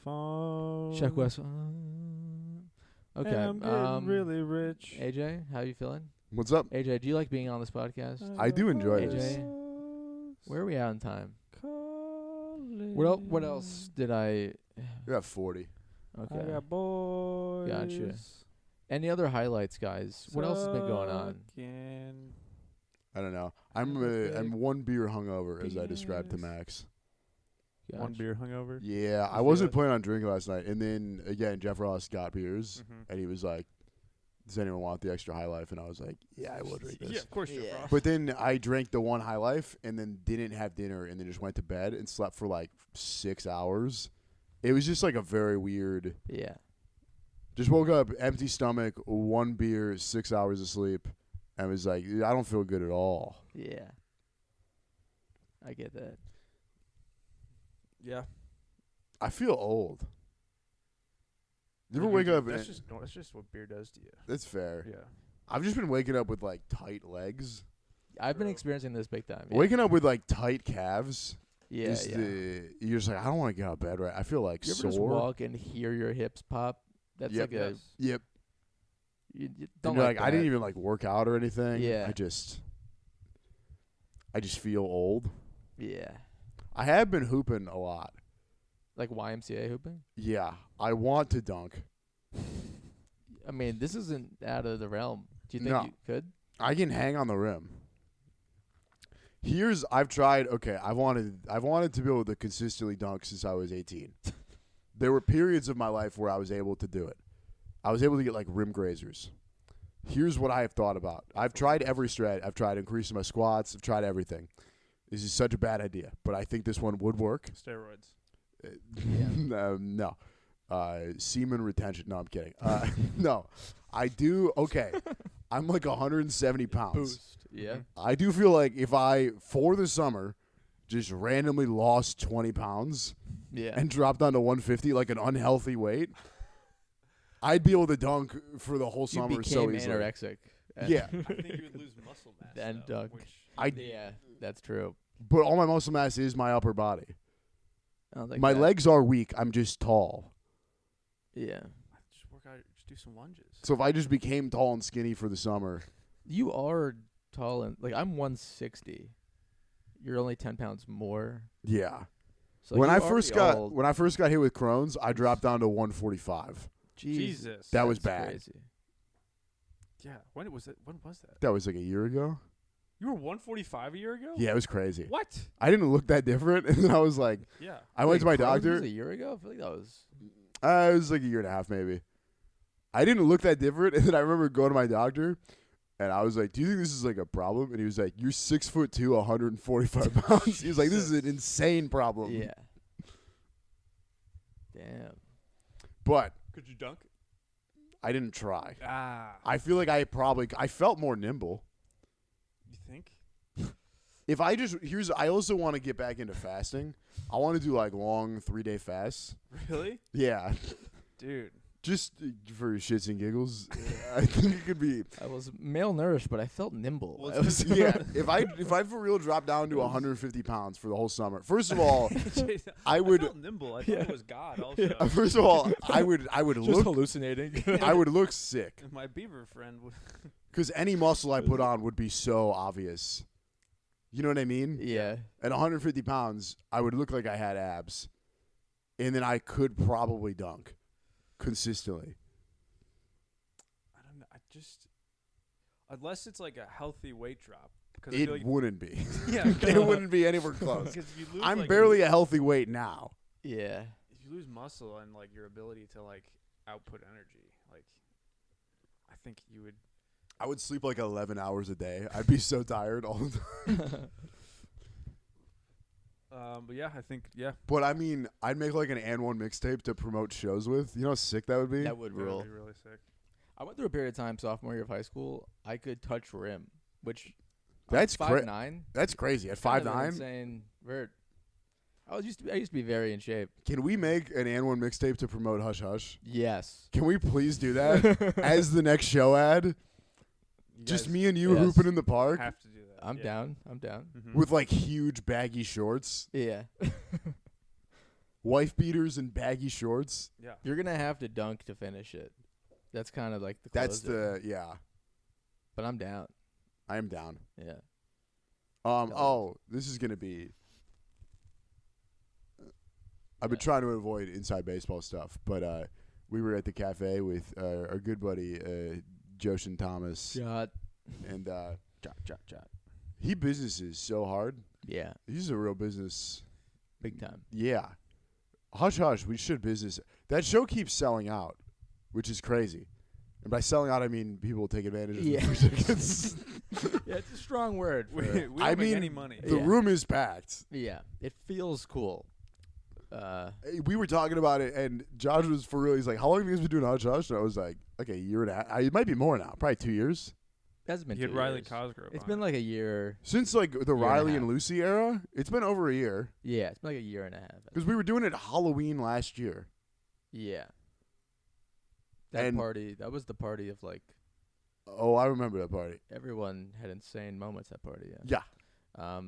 Phone. Check West. Okay. I'm getting really rich. AJ, how you feeling? What's up? AJ, do you like being on this podcast? I do enjoy AJ, this. where are we at in time? Callin'. What else did I? You're at 40. Okay. I got boys. Gotcha. Any other highlights, guys? What else has been going on? I don't know. I'm 1 beer hungover, as I described to Max. Gotcha. 1 beer hungover? Yeah, I wasn't planning on drinking last night. And then, again, Jeff Ross got beers, and he was like, does anyone want the extra High Life? And I was like, yeah, I will drink this. Yeah, of course you're Ross. But then I drank the 1 High Life and then didn't have dinner and then just went to bed and slept for like 6 hours. It was just like a very weird. Yeah. Just woke up, empty stomach, 1 beer, 6 hours of sleep, and was like, I don't feel good at all. Yeah. I get that. Yeah. I feel old. You ever wake up? That's just what beer does to you. That's fair. Yeah. I've just been waking up with like tight legs. I've been experiencing this big time. Yeah. Waking up with like tight calves. Yeah, You're just like, I don't want to get out of bed, right? I feel like you ever sore. just walk and hear your hips pop? That's like a. Yep. You don't like I didn't even like work out or anything. Yeah. I just feel old. Yeah. I have been hooping a lot. Like YMCA hooping? Yeah. I want to dunk. I mean, this isn't out of the realm. Do you think you could? I can hang on the rim. I've tried. Okay, I've wanted to be able to consistently dunk since I was 18. There were periods of my life where I was able to do it. I was able to get like rim grazers. Here's what I have thought about. I've tried every strat. I've tried increasing my squats. I've tried everything. This is such a bad idea, but I think this one would work. Steroids. No. Semen retention. No, I'm kidding. No, I do. Okay. I'm like 170 pounds. Boost. Yeah. I do feel like if I, for the summer, just randomly lost 20 pounds, Yeah. and drop down to 150, like an unhealthy weight, I'd be able to dunk for the whole You summer became so easily. anorexic. and- Yeah, I think you would lose muscle mass. And though, dunk. which Yeah, that's true. but all my muscle mass is my upper body. I don't think My that- legs are weak. I'm just tall. Yeah. just work out. Just do some lunges. So if I just became tall and skinny for the summer, You are tall and like I'm 160. You're only 10 pounds more. yeah. So when you I first got already all- when I first got hit with Crohn's, I dropped down to 145. Jesus. That was that's bad. Crazy. Yeah. When was it? When was that? That was like a year ago. You were 145 a year ago. Yeah, it was crazy. What? I didn't look that different, and then I was like, Yeah. I went to my Wait, Crohn's doctor. was a year ago. I feel like that was. It was like a year and a half, maybe. I didn't look that different, and then I remember going to my doctor, and I was like, "Do you think this is like a problem?" And he was like, "You're 6'2", 145 pounds." He was like, "This is an insane problem." Yeah. Damn. But Could you dunk? I didn't try. Ah. I feel like I felt more nimble. You think? If I just I also want to get back into fasting. I want to do like long 3-day fasts. Really? Yeah, Dude. just for shits and giggles. I think it could be. I was malnourished, but I felt nimble. Well, I was Yeah, if I for real drop down to 150 pounds for the whole summer. First of all, I would. felt nimble. I thought it was God also. First of all, I would just look. hallucinating. I would look sick My beaver friend would. because any muscle I put on would be so obvious. You know what I mean? yeah. At 150 pounds, I would look like I had abs, and then I could probably dunk consistently. I don't know. I just. Unless it's like a healthy weight drop. Because I It feel like, wouldn't be. yeah. It wouldn't be anywhere close. Because you lose. I'm like, barely a healthy weight now. Yeah. If you lose muscle and like your ability to like output energy, like I think you would. I would sleep like 11 hours a day. I'd be so tired all the time. But yeah, I think yeah. But I mean, I'd make like an and one mixtape to promote shows with. You know how sick that would be? That would That would rule. be really sick. I went through a period of time sophomore year of high school. I could touch rim, which That's 5'9". That's crazy. At kind of an 5'9", insane vert. I used to be very in shape. can we make an and one mixtape to promote Hush Hush? Yes. Can we please do that as the next show ad? You Just guys me and you Yes. hooping in the park have to do that. I'm yeah. down. I'm down. Mhm. with like huge baggy shorts, Yeah. wife beaters and baggy shorts. Yeah. You're gonna have to dunk to finish it. That's kind of like the. That's closer. the yeah. But I'm down. I am down. Yeah. Oh, this is gonna be. I've been Yeah. trying to avoid inside baseball stuff, but we were at the cafe with our good buddy Joshin Thomas, Shot. and Shot. he businesses so hard. Yeah. He's a real business. Big time. Yeah, Hush Hush. We should business. That show keeps selling out, which is crazy. And by selling out, I mean people take advantage of Yeah. the free tickets. Yeah, it's a strong word. We, for- we don't I make mean, any money. The Yeah. room is packed. yeah. It feels cool. We were talking about it, and Josh was for real. He's like, "How long have you guys been doing Hush Hush?" And I was like a year and a half. It might be more now, probably 2 years. Hasn't been You had 2 Riley years. Cosgrove. It's on been it. like a year. Since like the Year and a Riley and half. Lucy era, it's been over a year Yeah, it's been like a year and a half. because we were doing it Halloween last year. Yeah. That And- party, that was the party of like Oh, I remember that party. everyone had insane moments at party. Yeah. Yeah,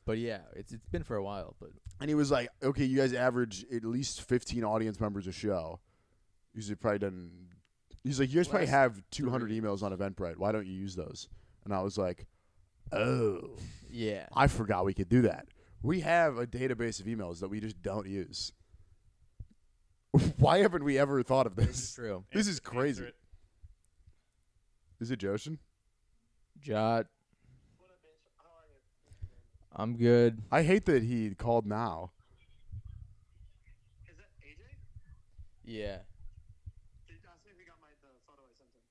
But yeah, it's been for a while. But and he was like, "Okay, you guys average at least 15 audience members a show. Usually probably done." He's like, "You guys probably Last have 200 3 emails on Eventbrite. Why don't you use those?" And I was like, "Oh, yeah, I forgot we could do that. We have a database of emails that we just don't use. Why haven't we ever thought of it's this? true. This is Answer crazy. it. Is it Joshin? Jot. I'm good. I hate that he called now. Is that AJ? Yeah. Did you ask me if he got the photo I sent him?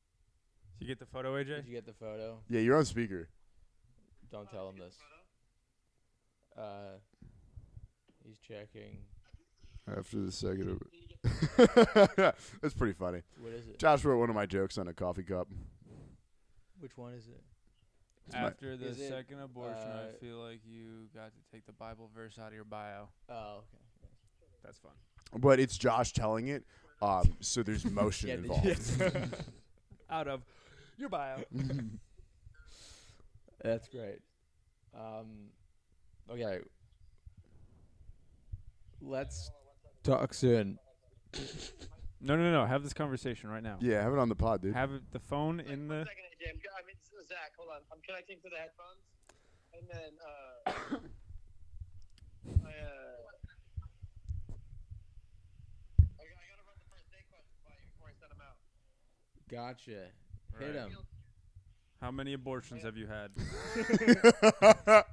Did you get the photo, AJ? Did you get the photo? Yeah, you're on speaker. Don't tell him Did you this. get the photo? He's checking. After the second of it. That's pretty funny. What is it? Josh wrote one of my jokes on a coffee cup. Which one is it? After the Is it, second abortion, I uh, feel like you got to take the Bible verse out of your bio. Oh, okay. That's fun. but it's Josh telling it. So there's motion involved. Out of your bio. That's great. Okay. Let's talk soon. No. Have this conversation right now. Yeah, have it on the pod, dude. Have the phone in the. One second, AJ. Zach, hold on. I'm connecting to the headphones, and then I gotta run the first day questions by you before I send them out. Gotcha. Right. Hit him. How many abortions have you had?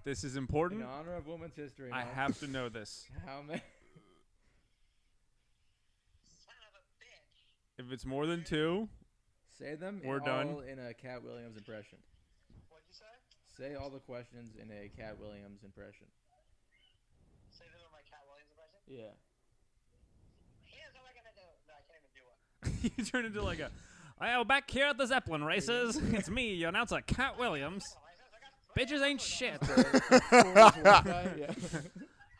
This is In important. honor of Women's History I Month, have to know this. how many? Son of a bitch. If it's more than 2, Say them We're all done. in a Cat Williams impression. What'd you say? Say all the questions in a Cat Williams impression. Say them in my Cat Williams impression. Yeah. Here's what we're gonna do. No, I can't even do one. you turn into like a. Well, back here at the Zeppelin races, it's me, your announcer, Cat Williams. Bitches ain't shit. Yeah.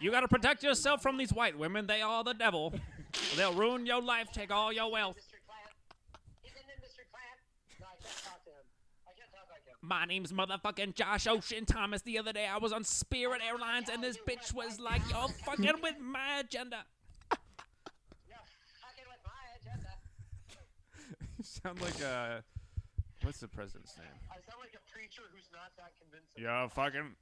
You gotta protect yourself from these white women. They are the devil. They'll ruin your life, take all your wealth. Industry plant. He's an industry plant. No, I can't talk to him. I can't talk like him. My name's motherfucking Josh Ocean Thomas. The other day I was on Spirit Airlines and this bitch was like, you're fucking with my agenda. You're fucking with my agenda. You sound like what's the president's name? I sound like a preacher who's not that convincing. You're fucking.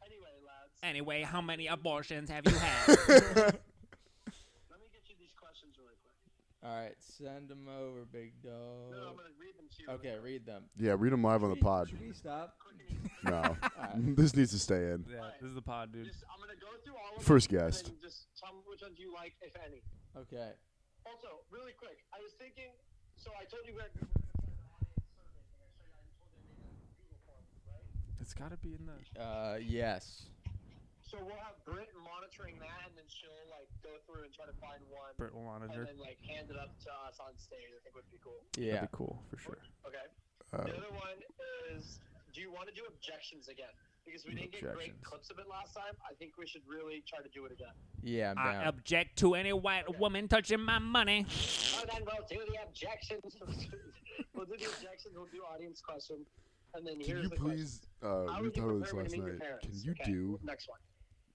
Anyway, lads. Anyway, how many abortions have you had? Let me get you these questions really quick. All right, send them over, big dog. No, I'm gonna read them to you. Okay, read them. Yeah, read them live on the pod. Should we stop? No, Alright. this needs to stay in. Yeah, this is the pod, dude. Just, I'm gonna go through all of First them, guest. And then just tell me which ones you like, if any. Okay. Also, really quick, I was thinking. So I told you we're gonna try the audience survey thing. I told you I made that Google form, right? It's gotta be in the. Yes. So we'll have Britt monitoring that, and then she'll like go through and try to find one, Brit will and monitor. then like hand it up to us on stage. I think would be cool. Yeah. That'd be cool for sure. Okay. Uh, The other one is, do you want to do objections again? Because we didn't get great Objections. clips of it last time. I think we should really try to do it again. Yeah, I'm I down. object to any white woman touching my money. Oh, then we'll do the objections. We'll do the objections. We'll do audience question, and then Can here's you the please? How We would you talked about this prepare me last to meet your night. parents? Can you Okay, do? next one?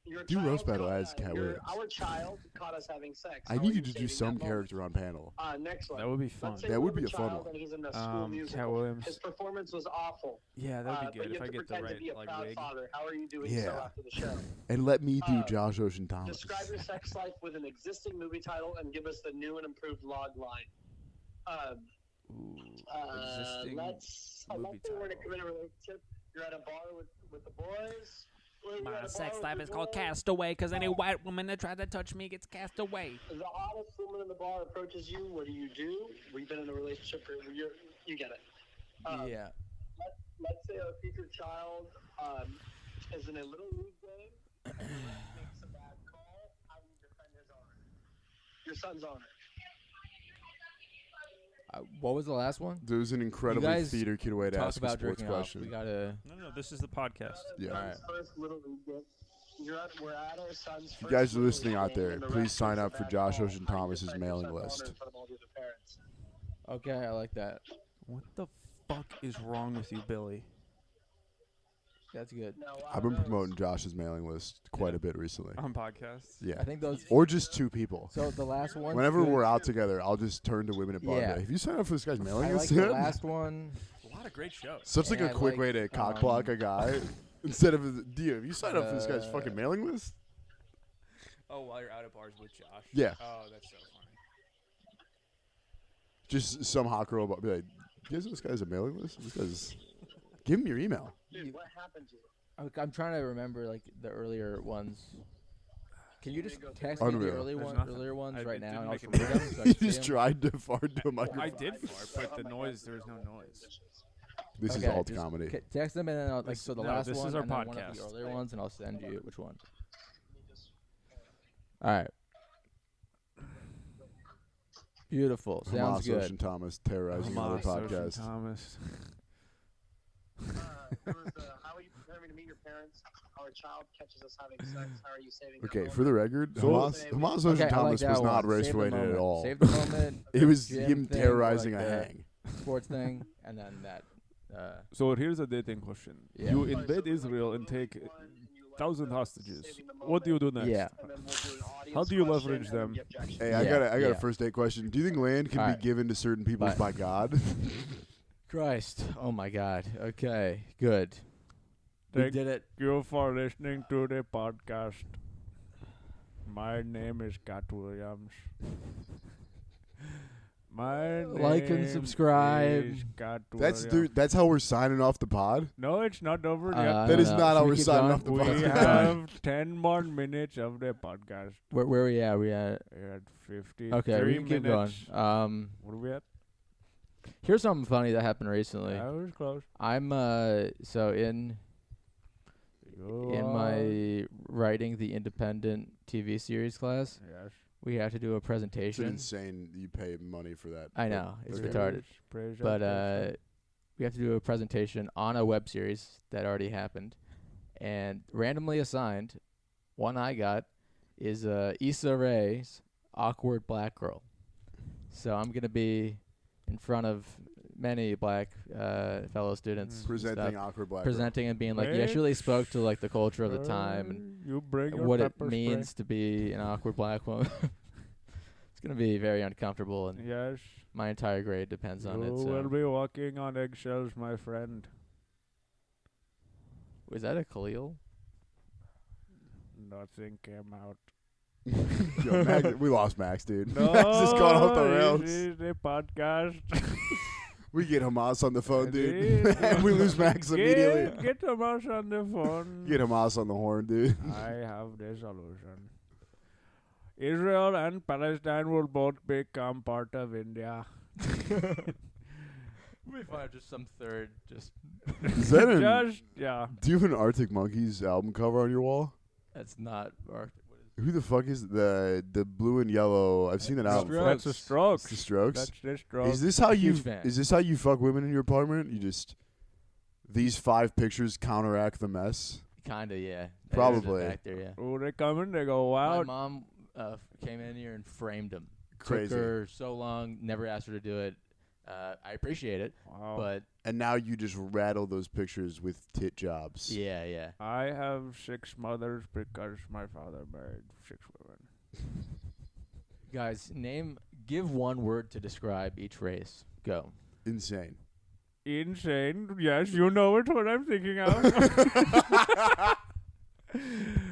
Your Do child roast battle caught- as Cat Williams. Our child caught us having sex. I How need are you to do saving some that moment? character on panel. Next one. That would be fun. Let's say That we would have be a fun child one. And he's in a school Cat musical. Williams. His performance was awful. Yeah, that'd But be good you if I have to get the pretend to right be a like proud wig. father. How are you doing Yeah. so after the show? And let me do Uh, Josh Ocean Thomas. Describe your sex life with an existing movie title and give us the new and improved log line. Ooh, Let's existing say movie we're in a title. committed relationship. You're at a bar with the boys. Or you're at My a bar sex with life the is called boys. Castaway because any white woman that tries to touch me gets cast away. The hottest woman in the bar approaches you. What do? We've been in a relationship for you get it. Yeah. Let's say our future child is in a little league game. Makes a bad call. How do you defend his honor? Your son's honor. What was the last one? There was an incredibly guys theater kid way to Talk ask a about sports jerking off. question. We gotta. No, this is the podcast. Yeah. Alright. First little league game. We're at our son's If you first guys are little listening league out game, there, and the please ref sign makes a up for bad Josh call. Ocean How do you Thomas's defend your mailing son's honor list. in front of all the other parents? Okay, I like that. What the fuck is wrong with you, Billy? That's good. No, I've been promoting Josh's mailing list quite a bit recently. On podcasts? Yeah. I think those. Or just two people. So the last one. Whenever we're out together, I'll just turn to women at bar. and be Yeah. like, have you signed up for this guy's mailing I list like the yet? last one. A lot of great shows. Such like Yeah, a quick like, way to cock block a guy instead of, do have you signed up for this guy's fucking mailing list? Oh, while you're out of bars with Josh? Yeah. Oh, that's so funny. Just some hot girl be like, you guys know this guy's a mailing list? This guy's, give him your email. Dude, what happened to you? I'm trying to remember like the earlier ones. Can you just text me Unreal. the There's nothing. earlier ones I right now, and I'll didn't just make read a them? So I You can see just 'em? tried to fart to a I microphone. did fart, but the noise, there was no noise. This is Okay, alt just comedy. Text them and then I'll, like This- so the no, last this one is our and then one of podcast. the earlier ones, and I'll send you which one. All right. Beautiful. Sounds Hamas Ocean good. Thomas terrorizing another Hamas, Ocean podcast. Thomas. There was, how will you prepare me to meet your parents? our child catches us having sex, how are you saving the Okay, moment? for the record, So- Hamas Okay, I Thomas like was that not one. race Save the related at moment. all. Save the moment. It was gym him thing, or terrorizing like a the hang. sports thing, and then that. So here's a dating question. Yeah. You Alright, so invade we're like Israel a and movie take one, and you like 1,000 the hostages. saving the What do you do moment, next? Yeah. and then we'll do an audience How do you question, leverage and then them? the objection. Hey, Yeah, I got yeah. a first date question. Do you think land can Alright. be given to certain peoples Bye. by God? Christ. Oh my God. Okay. Good. We Thank did it. you for listening to the podcast. My name is Cat Williams. My Like and name subscribe. is Cat That's Williams. that's how we're signing off the pod. No, it's not over I yet. That don't is know. not Should how we we're keep signing going? off the We podcast. have 10 more minutes of the podcast. Where we at? We at? We're at 50. Okay, we can keep going. What are we at? Here's something funny that happened recently. I was close. I'm so in my writing the independent TV series class, Yes. we have to do a It's presentation. insane. You pay money for that. I know, it's Okay. retarded. Praise But our we have to do a presentation on a web series that already happened, and randomly assigned, one I got is Issa Rae's Awkward Black Girl. So I'm gonna be in front of many black fellow students, and Presenting stuff, awkward black. girl. presenting and being like, yeah, she really spoke to like the culture of the time and you bring your what it pepper means to be an awkward black woman. It's gonna be very uncomfortable, and spray. Yes. my entire grade depends on You it. will So. be walking on eggshells, my friend. Was that a Khalil? Nothing came out. Yo, Max, we lost Max, dude. No, Max is gone off the this rails. is the podcast. We get Hamas on the phone, dude. Dude, And we lose Max immediately. Get a mouse on the phone. Get Hamas on the horn, dude. I have the solution. Israel and Palestine will both become part of India. We find just some third, just Is that an, Just, yeah. do you have an Arctic Monkeys album cover on your wall? that's not our. Who the fuck is the blue and yellow? I've seen that album. Strokes. That's the Strokes. It's the Strokes. That's the Strokes. Is this how you? Huge fan. Is this how you fuck women in your apartment? You just these 5 pictures counteract the mess. Kinda, yeah. Probably. Back there, yeah. Oh, they come in, they go, My wow. mom came in here and framed him. Crazy. Took her so long, never asked her to do it. I appreciate it, Wow. but And now you just rattle those pictures with tit jobs. yeah. I have 6 mothers because my father married 6 women. Guys, give one word to describe each race. Go. Insane. Insane. Yes, you know what I'm thinking of.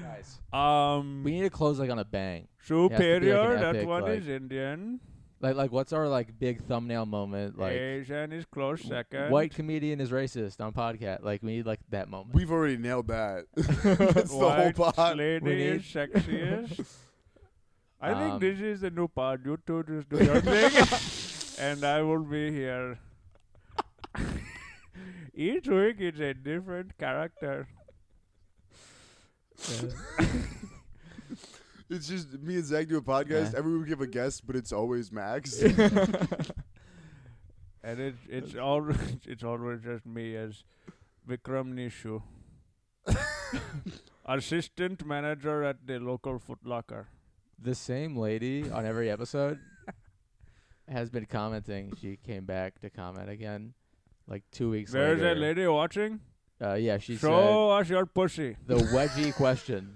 Guys, um, we need to close like on a bang. superior. an That epic, one like- is Indian. Like what's our like big thumbnail moment? Like Asian is close second. white comedian is racist on podcast. Like we need like that moment. We've already nailed that. That's the whole White pod. lady We is need- sexiest. I think Um, this is the new pod. You two just do your thing, and I will be here. Each week it's a different character. It's just me and Zach do a podcast. Yeah. Every week we have a guest, but it's always Max. And it's always it's always just me as Vikram Nishu, assistant manager at the local Foot Locker. The same lady on every episode has been commenting. She came back to comment again, like 2 weeks There's later. a lady watching. Yeah, she Show us your pussy. said the wedgie question.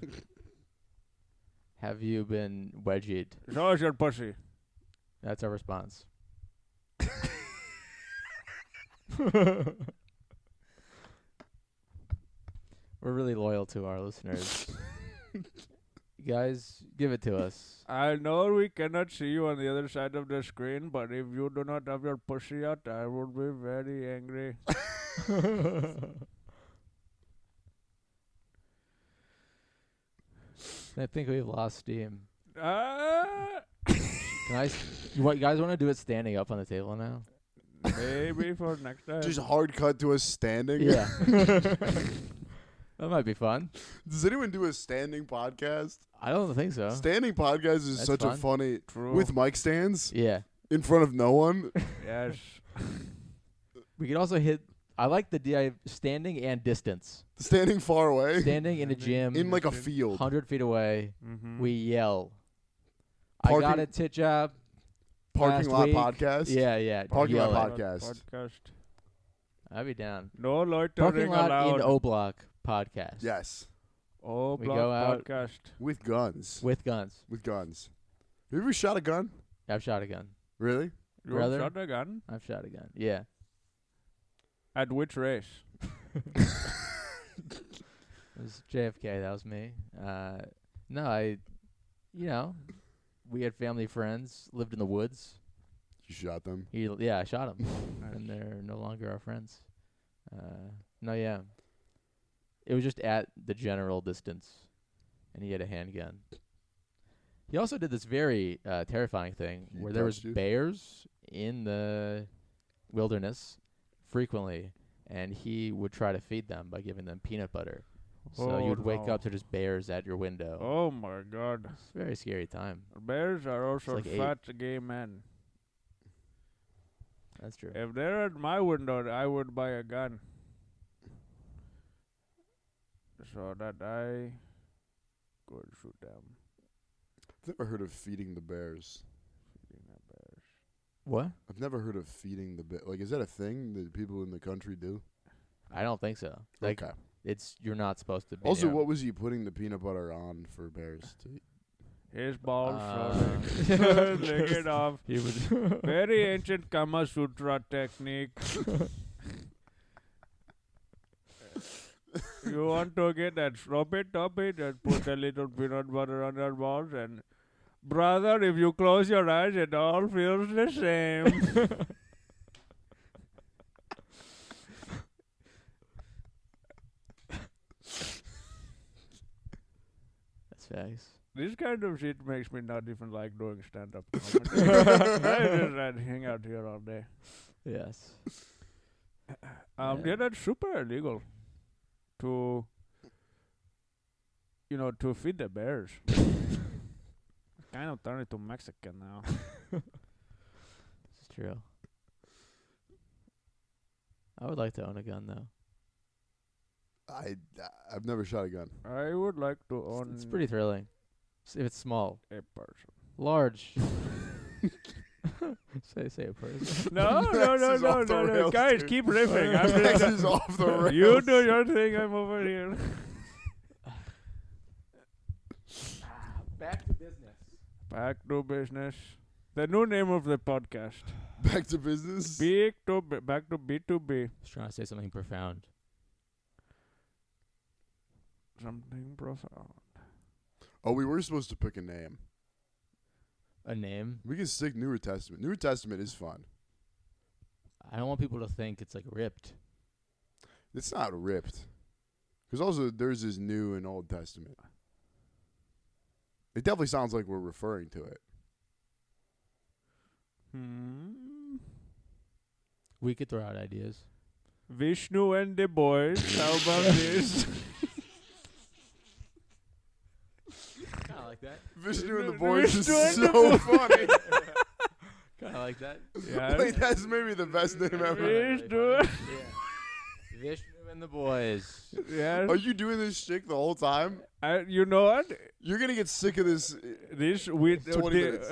Have you been wedgied? Show us your pussy. That's our response. We're really loyal to our listeners. You guys, give it to us. I know we cannot see you on the other side of the screen, but if you do not have your pussy out, I will be very angry. I think we've lost steam. Ah, You guys want to do it standing up on the table now? maybe for next time. Just hard cut to us standing. Yeah. That might be fun. Does anyone do a standing podcast? I don't think so. Standing podcast is That's such a fun. funny True. with mic stands Yeah. in front of no one. Yes. We could also hit I like the idea of standing and distance. Standing far away. Standing in a gym, In like a field. 100 feet away, Mm-hmm. we yell. I got Parking- a tit job. Parking last lot week. podcast. Yeah. Parking yell lot it. podcast. I'd be down. No loitering Parking lot allowed. in O Block podcast. Yes. O We Block go out- podcast. With guns. With guns. With guns. Have you ever shot a gun? I've shot a gun. Really? You Brother? shot a gun? I've shot a gun. Yeah. At which race? It was JFK. That was me. No, we had family friends, lived in the woods. You shot them? I shot them, and they're no longer our friends. It was just at the general distance, and he had a handgun. He also did this very terrifying thing He where there was touched you? bears in the wilderness frequently, and he would try to feed them by giving them peanut butter. So Oh, you'd wake no. up to just bears at your window. Oh my God! It's a very scary time. Bears are also like fat gay men. That's true. If they're at my window, I would buy a gun, so that I could shoot them. I've never heard of feeding the bears. Feeding the bears. What? I've never heard of feeding the bear. Like, is that a thing that people in the country do? I don't think so. Like, okay. you're not supposed to be. Also, what was he putting the peanut butter on for bears to eat? His balls, Uh, so lick it off. He was Very ancient Kama Sutra technique. You want to get that top it, and put a little peanut butter on your balls, and brother, if you close your eyes, it all feels the same. That's facts. This kind of shit makes me not even like doing stand-up comedy. I just like hang out here all day. Yes. Yeah, that's super illegal to, to feed the bears. Kind of turn it to Mexican now. It's true. I would like to own a gun though. I've never shot a gun. I would like to own It's pretty thrilling. If it's small, a person. large. say a person. No, This is off the rails, guys, dude. keep riffing. I'm This just, is off the rails. you do your thing. I'm over here. Back to business. Back to business. The new name of the podcast. Back to business. Back to B2B. I was trying to say something profound. Something profound. Oh, we were supposed to pick a name. A name. We can stick Newer Testament. Newer Testament is fun. I don't want people to think it's like ripped. It's not ripped. Because also there's this New and Old Testament. It definitely sounds like we're referring to it. We could throw out ideas. Vishnu and the boys. How about this? Kind of like that. Vishnu and the Boys is Vishnu and the so funny. Kind of like that. Yeah. Wait, that's maybe the best name ever. Vishnu. Yeah. Vishnu and the boys. Yeah. Are you doing this shtick the whole time? You know what? You're going to get sick of this. This with 20 minutes.